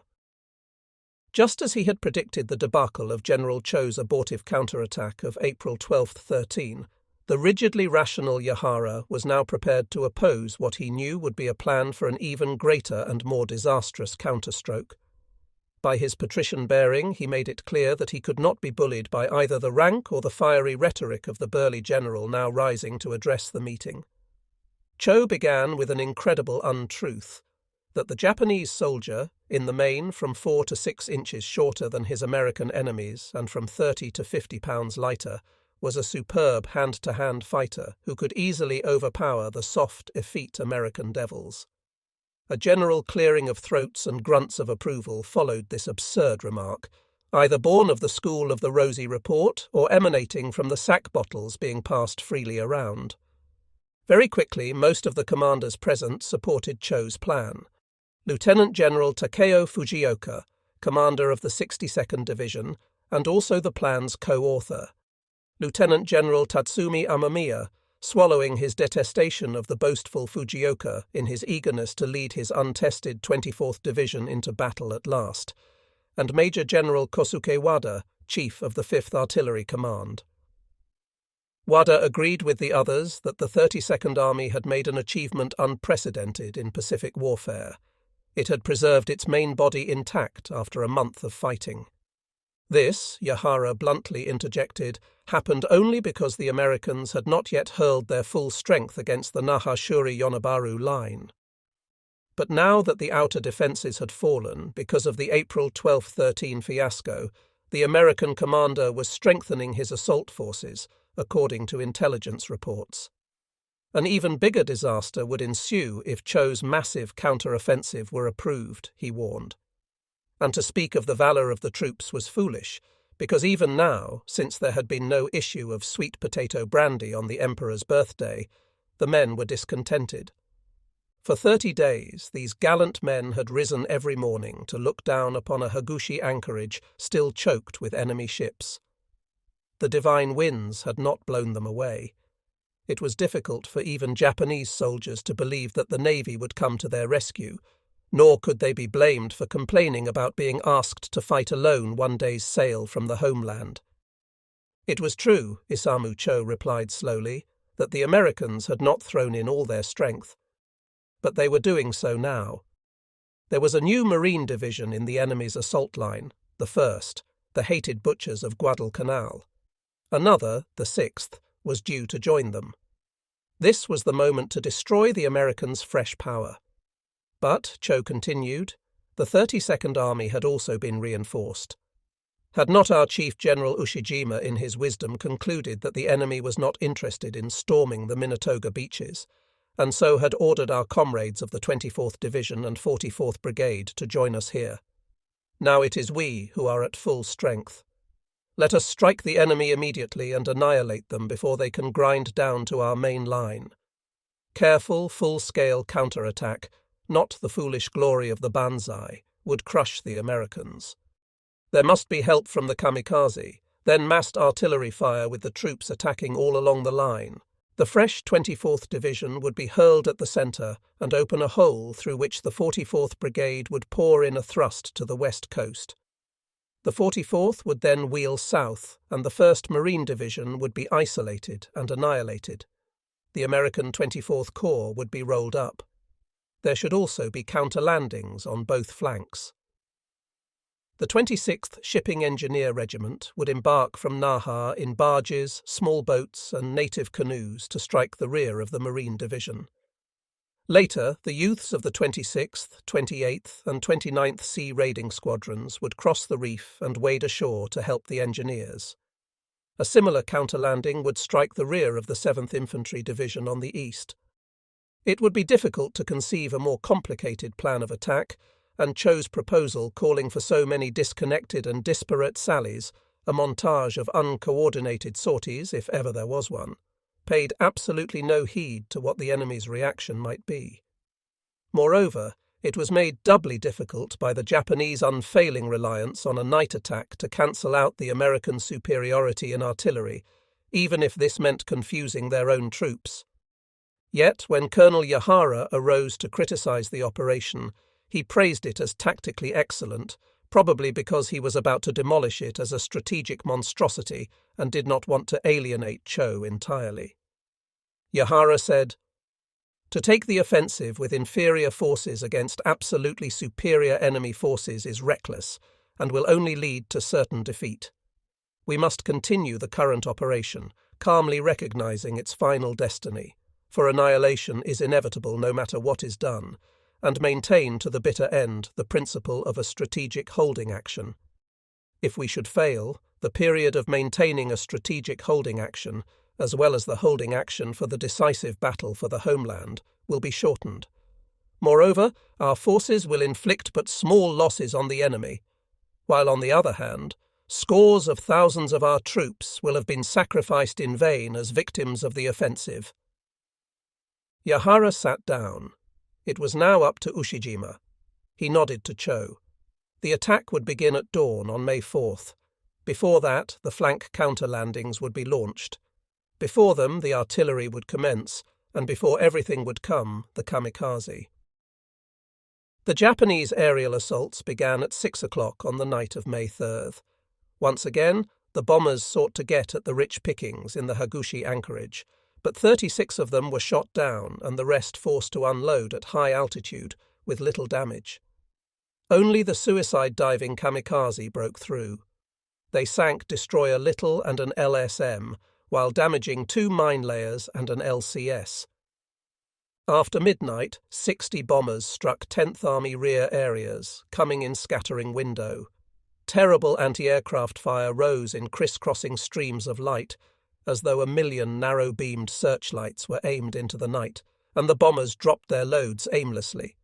Just as he had predicted the debacle of General Cho's abortive counterattack of April 12-13, the rigidly rational Yahara was now prepared to oppose what he knew would be a plan for an even greater and more disastrous counterstroke. By his patrician bearing, he made it clear that he could not be bullied by either the rank or the fiery rhetoric of the burly general now rising to address the meeting. Cho began with an incredible untruth, that the Japanese soldier, in the main from 4 to 6 inches shorter than his American enemies and from 30 to 50 pounds lighter, was a superb hand-to-hand fighter who could easily overpower the soft, effete American devils. A general clearing of throats and grunts of approval followed this absurd remark, either born of the school of the rosy report or emanating from the sack bottles being passed freely around. Very quickly, most of the commanders present supported Cho's plan. Lieutenant General Takeo Fujioka, commander of the 62nd Division, and also the plan's co-author. Lieutenant General Tatsumi Amamiya, swallowing his detestation of the boastful Fujioka in his eagerness to lead his untested 24th Division into battle at last, and Major General Kosuke Wada, chief of the 5th Artillery Command. Wada agreed with the others that the 32nd Army had made an achievement unprecedented in Pacific warfare. It had preserved its main body intact after a month of fighting. This, Yahara bluntly interjected, happened only because the Americans had not yet hurled their full strength against the Naha-Shuri-Yonabaru line. But now that the outer defences had fallen because of the April 12-13 fiasco, the American commander was strengthening his assault forces, according to intelligence reports. An even bigger disaster would ensue if Cho's massive counter-offensive were approved, he warned. And to speak of the valour of the troops was foolish, because even now, since there had been no issue of sweet potato brandy on the Emperor's birthday, the men were discontented. For 30 days, these gallant men had risen every morning to look down upon a Hagushi anchorage still choked with enemy ships. The divine winds had not blown them away. It was difficult for even Japanese soldiers to believe that the Navy would come to their rescue, nor could they be blamed for complaining about being asked to fight alone one day's sail from the homeland. It was true, Isamu Cho replied slowly, that the Americans had not thrown in all their strength. But they were doing so now. There was a new Marine division in the enemy's assault line, the 1st, the hated butchers of Guadalcanal. Another, the 6th, was due to join them. This was the moment to destroy the Americans' fresh power. But, Cho continued, the 32nd Army had also been reinforced. Had not our Chief General Ushijima in his wisdom concluded that the enemy was not interested in storming the Minatoga beaches, and so had ordered our comrades of the 24th Division and 44th Brigade to join us here? Now it is we who are at full strength. Let us strike the enemy immediately and annihilate them before they can grind down to our main line. Careful, full-scale counterattack, not the foolish glory of the Banzai, would crush the Americans. There must be help from the kamikaze, then massed artillery fire with the troops attacking all along the line. The fresh 24th Division would be hurled at the centre and open a hole through which the 44th Brigade would pour in a thrust to the west coast. The 44th would then wheel south, and the 1st Marine Division would be isolated and annihilated. The American 24th Corps would be rolled up. There should also be counter-landings on both flanks. The 26th Shipping Engineer Regiment would embark from Naha in barges, small boats and native canoes to strike the rear of the Marine Division. Later, the youths of the 26th, 28th and 29th Sea Raiding Squadrons would cross the reef and wade ashore to help the engineers. A similar counter-landing would strike the rear of the 7th Infantry Division on the east. It would be difficult to conceive a more complicated plan of attack, and Cho's proposal calling for so many disconnected and disparate sallies, a montage of uncoordinated sorties, if ever there was one, paid absolutely no heed to what the enemy's reaction might be. Moreover, it was made doubly difficult by the Japanese unfailing reliance on a night attack to cancel out the American superiority in artillery, even if this meant confusing their own troops. Yet, when Colonel Yahara arose to criticize the operation, he praised it as tactically excellent, probably because he was about to demolish it as a strategic monstrosity and did not want to alienate Cho entirely. Yahara said, "To take the offensive with inferior forces against absolutely superior enemy forces is reckless and will only lead to certain defeat. We must continue the current operation, calmly recognizing its final destiny, for annihilation is inevitable no matter what is done, and maintain to the bitter end the principle of a strategic holding action. If we should fail, the period of maintaining a strategic holding action, as well as the holding action for the decisive battle for the homeland, will be shortened. Moreover, our forces will inflict but small losses on the enemy, while on the other hand, scores of thousands of our troops will have been sacrificed in vain as victims of the offensive." Yahara sat down. It was now up to Ushijima. He nodded to Cho. The attack would begin at dawn on May 4th. Before that, the flank counter-landings would be launched. Before them, the artillery would commence, and before everything would come, the kamikaze. The Japanese aerial assaults began at 6 o'clock on the night of May 3rd. Once again, the bombers sought to get at the rich pickings in the Hagushi anchorage, but 36 of them were shot down and the rest forced to unload at high altitude with little damage. Only the suicide-diving kamikaze broke through. They sank destroyer Little and an LSM, while damaging 2 mine layers and an LCS. After midnight, 60 bombers struck 10th Army rear areas, coming in scattering window. Terrible anti-aircraft fire rose in criss-crossing streams of light, as though 1,000,000 narrow-beamed searchlights were aimed into the night, and the bombers dropped their loads aimlessly,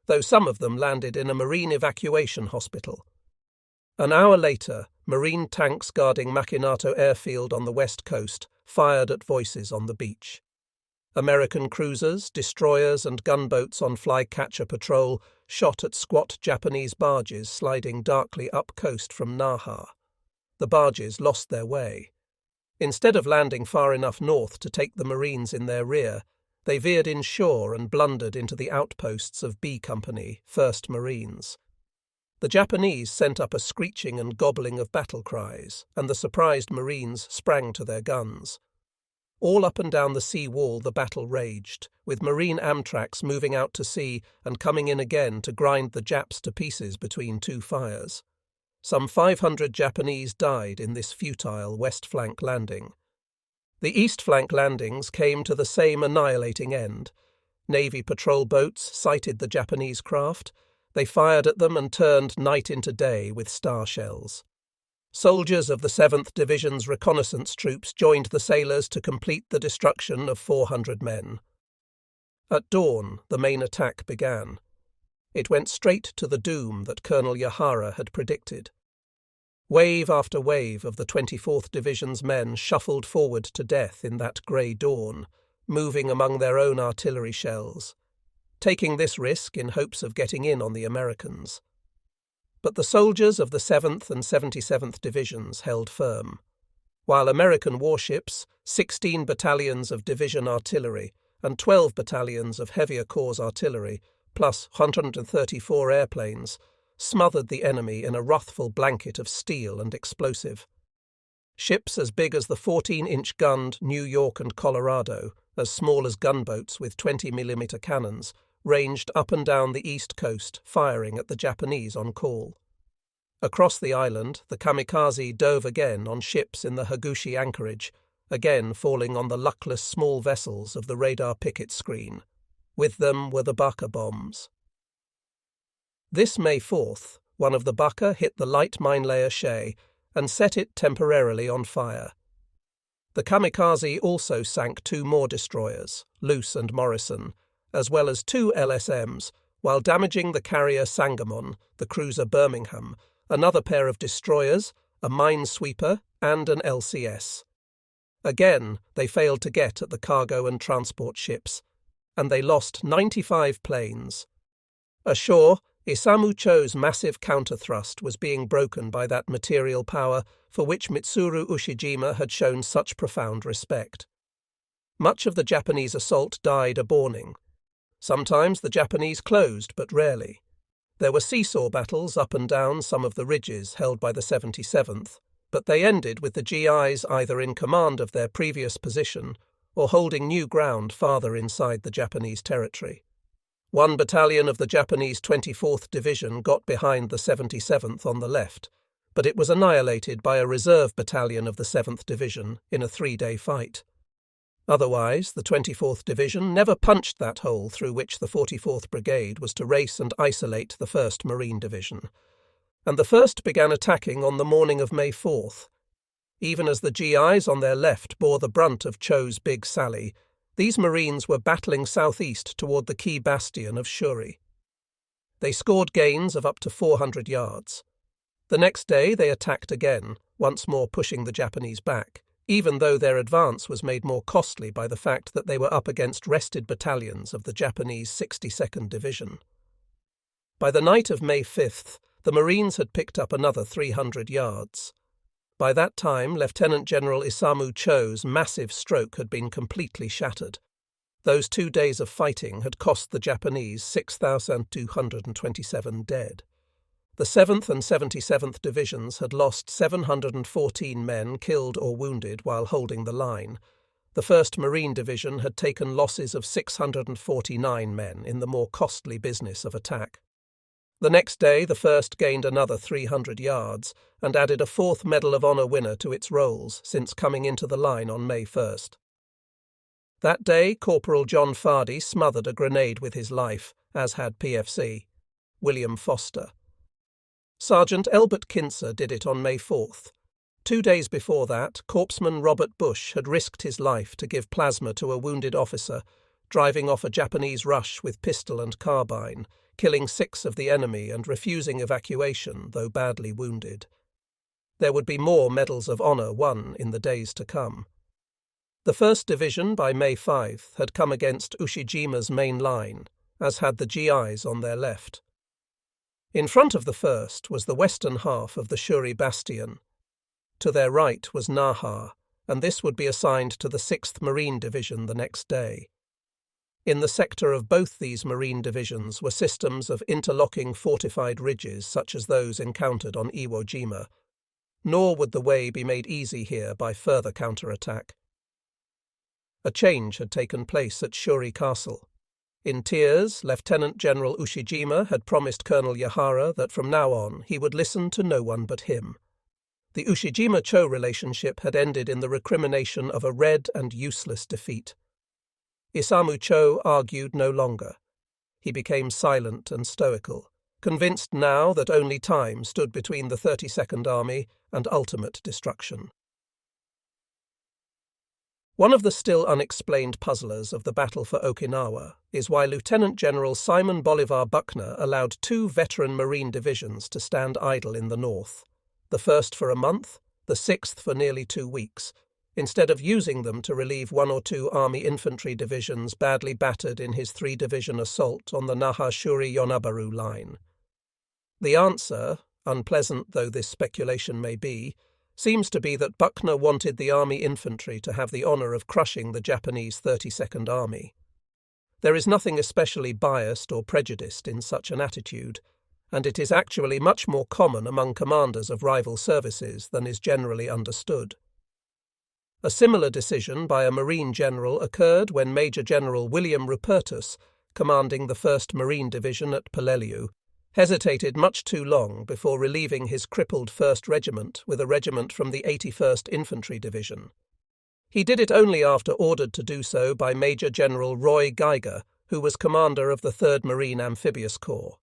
though some of them landed in a marine evacuation hospital. An hour later, marine tanks guarding Makinato airfield on the west coast fired at voices on the beach. American cruisers, destroyers and gunboats on flycatcher patrol shot at squat Japanese barges sliding darkly up coast from Naha. The barges lost their way. Instead of landing far enough north to take the Marines in their rear, they veered inshore and blundered into the outposts of B Company, 1st Marines. The Japanese sent up a screeching and gobbling of battle cries, and the surprised Marines sprang to their guns. All up and down the sea wall the battle raged, with Marine Amtraks moving out to sea and coming in again to grind the Japs to pieces between 2 fires. Some 500 Japanese died in this futile west flank landing. The east flank landings came to the same annihilating end. Navy patrol boats sighted the Japanese craft. They fired at them and turned night into day with star shells. Soldiers of the 7th Division's reconnaissance troops joined the sailors to complete the destruction of 400 men. At dawn, the main attack began. It went straight to the doom that Colonel Yahara had predicted. Wave after wave of the 24th Division's men shuffled forward to death in that grey dawn, moving among their own artillery shells, taking this risk in hopes of getting in on the Americans. But the soldiers of the 7th and 77th Divisions held firm, while American warships, 16 battalions of division artillery and 12 battalions of heavier corps artillery, plus 134 airplanes, smothered the enemy in a wrathful blanket of steel and explosive. Ships as big as the 14-inch gunned New York and Colorado, as small as gunboats with 20mm cannons, ranged up and down the east coast, firing at the Japanese on call. Across the island, the kamikaze dove again on ships in the Hagushi anchorage, again falling on the luckless small vessels of the radar picket screen. With them were the Baka bombs. This May 4th, one of the Baka hit the light mine layer Shay and set it temporarily on fire. The kamikaze also sank 2 more destroyers, Luce and Morrison, as well as 2 LSMs, while damaging the carrier Sangamon, the cruiser Birmingham, another pair of destroyers, a minesweeper, and an LCS. Again, they failed to get at the cargo and transport ships, and they lost 95 planes, Ashore, Isamu Cho's massive counter-thrust was being broken by that material power for which Mitsuru Ushijima had shown such profound respect. Much of the Japanese assault died a bourning. Sometimes the Japanese closed, but rarely. There were seesaw battles up and down some of the ridges held by the 77th, but they ended with the GIs either in command of their previous position or holding new ground farther inside the Japanese territory. One battalion of the Japanese 24th Division got behind the 77th on the left, but it was annihilated by a reserve battalion of the 7th Division in a 3-day fight. Otherwise, the 24th Division never punched that hole through which the 44th Brigade was to race and isolate the 1st Marine Division. And the 1st began attacking on the morning of May 4th. Even as the GIs on their left bore the brunt of Cho's big sally, these Marines were battling southeast toward the key bastion of Shuri. They scored gains of up to 400 yards. The next day they attacked again, once more pushing the Japanese back, even though their advance was made more costly by the fact that they were up against rested battalions of the Japanese 62nd Division. By the night of May 5th, the Marines had picked up another 300 yards. By that time, Lieutenant General Isamu Cho's massive stroke had been completely shattered. Those 2 days of fighting had cost the Japanese 6,227 dead. The 7th and 77th Divisions had lost 714 men killed or wounded while holding the line. The 1st Marine Division had taken losses of 649 men in the more costly business of attack. The next day, the 1st gained another 300 yards and added a 4th Medal of Honor winner to its rolls since coming into the line on May 1st. That day, Corporal John Fardy smothered a grenade with his life, as had PFC, William Foster. Sergeant Elbert Kinser did it on May 4th. 2 days before that, Corpsman Robert Bush had risked his life to give plasma to a wounded officer, driving off a Japanese rush with pistol and carbine, killing 6 of the enemy and refusing evacuation, though badly wounded. There would be more Medals of Honor won in the days to come. The 1st Division, by May 5th, had come against Ushijima's main line, as had the GIs on their left. In front of the 1st was the western half of the Shuri bastion. To their right was Naha, and this would be assigned to the 6th Marine Division the next day. In the sector of both these marine divisions were systems of interlocking fortified ridges such as those encountered on Iwo Jima, nor would the way be made easy here by further counterattack. A change had taken place at Shuri Castle. In tears, Lieutenant General Ushijima had promised Colonel Yahara that from now on he would listen to no one but him. The Ushijima-Cho relationship had ended in the recrimination of a red and useless defeat. Isamu Cho argued no longer. He became silent and stoical, convinced now that only time stood between the 32nd Army and ultimate destruction. One of the still unexplained puzzlers of the Battle for Okinawa is why Lieutenant General Simon Bolivar Buckner allowed 2 veteran Marine divisions to stand idle in the north, the 1st for a month, the 6th for nearly 2 weeks, instead of using them to relieve 1 or 2 Army infantry divisions badly battered in his 3-division assault on the Naha-Shuri-Yonabaru line. The answer, unpleasant though this speculation may be, seems to be that Buckner wanted the Army infantry to have the honour of crushing the Japanese 32nd Army. There is nothing especially biased or prejudiced in such an attitude, and it is actually much more common among commanders of rival services than is generally understood. A similar decision by a Marine general occurred when Major General William Rupertus, commanding the 1st Marine Division at Peleliu, hesitated much too long before relieving his crippled 1st Regiment with a regiment from the 81st Infantry Division. He did it only after ordered to do so by Major General Roy Geiger, who was commander of the 3rd Marine Amphibious Corps.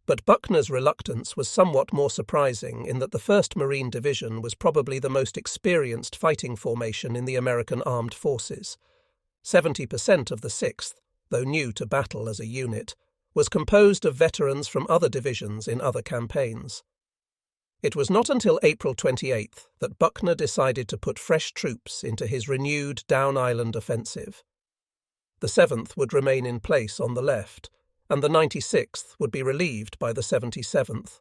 But Buckner's reluctance was somewhat more surprising in that the 1st Marine Division was probably the most experienced fighting formation in the American armed forces. 70% of the 6th, though new to battle as a unit, was composed of veterans from other divisions in other campaigns. It was not until April 28th that Buckner decided to put fresh troops into his renewed Down Island offensive. The 7th would remain in place on the left, and the 96th would be relieved by the 77th.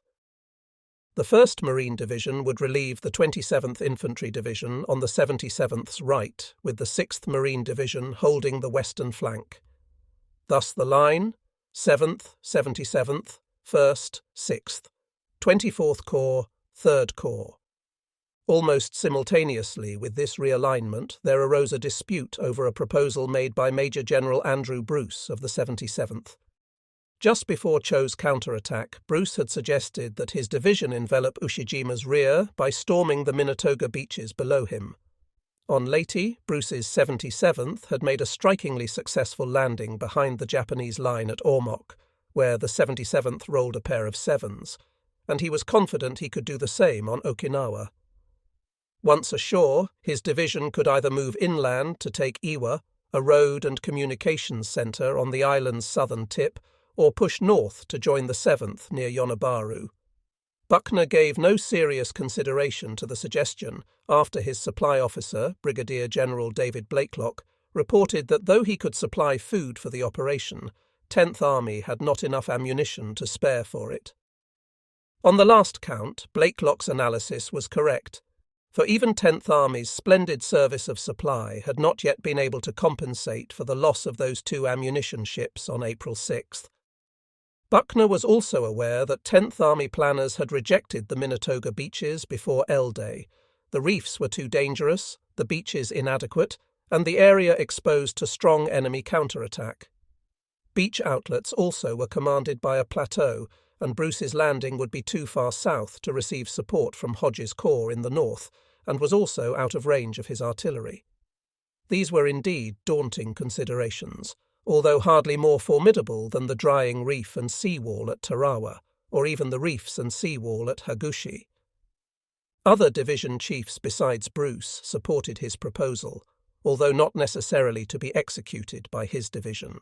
The 1st Marine Division would relieve the 27th Infantry Division on the 77th's right, with the 6th Marine Division holding the western flank. Thus the line: 7th, 77th, 1st, 6th, 24th Corps, 3rd Corps. Almost simultaneously with this realignment, there arose a dispute over a proposal made by Major General Andrew Bruce of the 77th. Just before Cho's counterattack, Bruce had suggested that his division envelop Ushijima's rear by storming the Minatoga beaches below him. On Leyte, Bruce's 77th had made a strikingly successful landing behind the Japanese line at Ormoc, where the 77th rolled a pair of sevens, and he was confident he could do the same on Okinawa. Once ashore, his division could either move inland to take Iwa, a road and communications centre on the island's southern tip, or push north to join the 7th near Yonabaru. Buckner gave no serious consideration to the suggestion after his supply officer, Brigadier General David Blakelock, reported that though he could supply food for the operation, 10th Army had not enough ammunition to spare for it. On the last count, Blakelock's analysis was correct, for even 10th Army's splendid service of supply had not yet been able to compensate for the loss of those 2 ammunition ships on April 6th. Buckner was also aware that 10th Army planners had rejected the Minatoga beaches before L-Day. The reefs were too dangerous, the beaches inadequate, and the area exposed to strong enemy counterattack. Beach outlets also were commanded by a plateau, and Bruce's landing would be too far south to receive support from Hodges' corps in the north, and was also out of range of his artillery. These were indeed daunting considerations, although hardly more formidable than the drying reef and seawall at Tarawa, or even the reefs and seawall at Hagushi. Other division chiefs besides Bruce supported his proposal, although not necessarily to be executed by his division.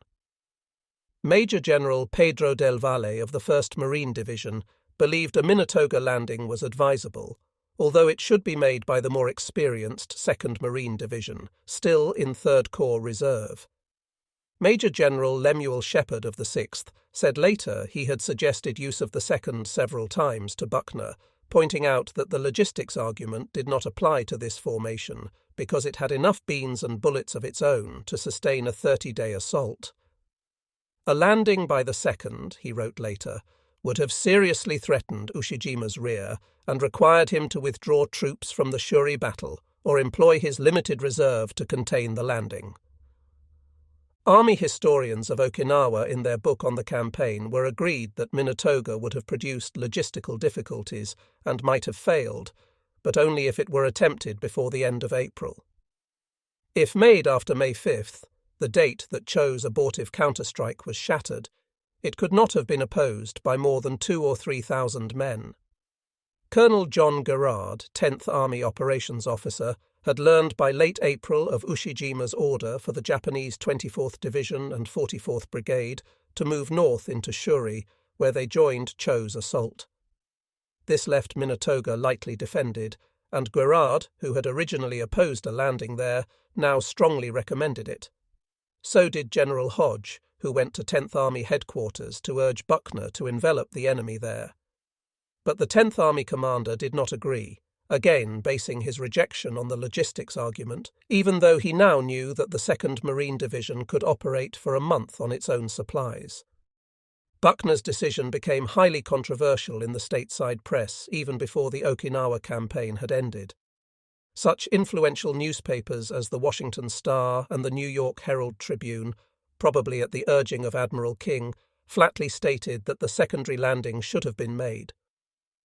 Major General Pedro del Valle of the 1st Marine Division believed a Minatoga landing was advisable, although it should be made by the more experienced 2nd Marine Division, still in 3rd Corps Reserve. Major General Lemuel Shepherd of the 6th said later he had suggested use of the 2nd several times to Buckner, pointing out that the logistics argument did not apply to this formation because it had enough beans and bullets of its own to sustain a 30-day assault. A landing by the 2nd, he wrote later, would have seriously threatened Ushijima's rear and required him to withdraw troops from the Shuri battle or employ his limited reserve to contain the landing. Army historians of Okinawa in their book on the campaign were agreed that Minatoga would have produced logistical difficulties and might have failed, but only if it were attempted before the end of April. If made after May 5th, the date that Cho's abortive counterstrike was shattered, it could not have been opposed by more than 2,000 or 3,000 men. Colonel John Gerard, 10th Army Operations Officer, had learned by late April of Ushijima's order for the Japanese 24th Division and 44th Brigade to move north into Shuri, where they joined Cho's assault. This left Minatoga lightly defended, and Gerard, who had originally opposed a landing there, now strongly recommended it. So did General Hodge, who went to 10th Army headquarters to urge Buckner to envelop the enemy there. But the 10th Army commander did not agree, again basing his rejection on the logistics argument, even though he now knew that the 2nd Marine Division could operate for a month on its own supplies. Buckner's decision became highly controversial in the stateside press even before the Okinawa campaign had ended. Such influential newspapers as the Washington Star and the New York Herald Tribune, probably at the urging of Admiral King, flatly stated that the secondary landing should have been made.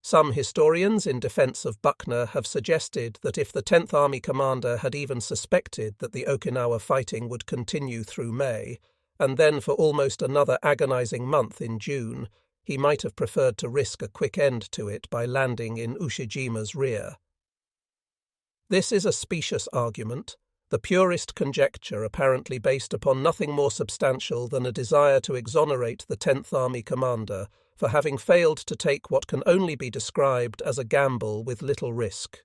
Some historians in defense of Buckner have suggested that if the 10th Army commander had even suspected that the Okinawa fighting would continue through May, and then for almost another agonizing month in June, he might have preferred to risk a quick end to it by landing in Ushijima's rear. This is a specious argument, the purest conjecture apparently based upon nothing more substantial than a desire to exonerate the 10th Army commander for having failed to take what can only be described as a gamble with little risk.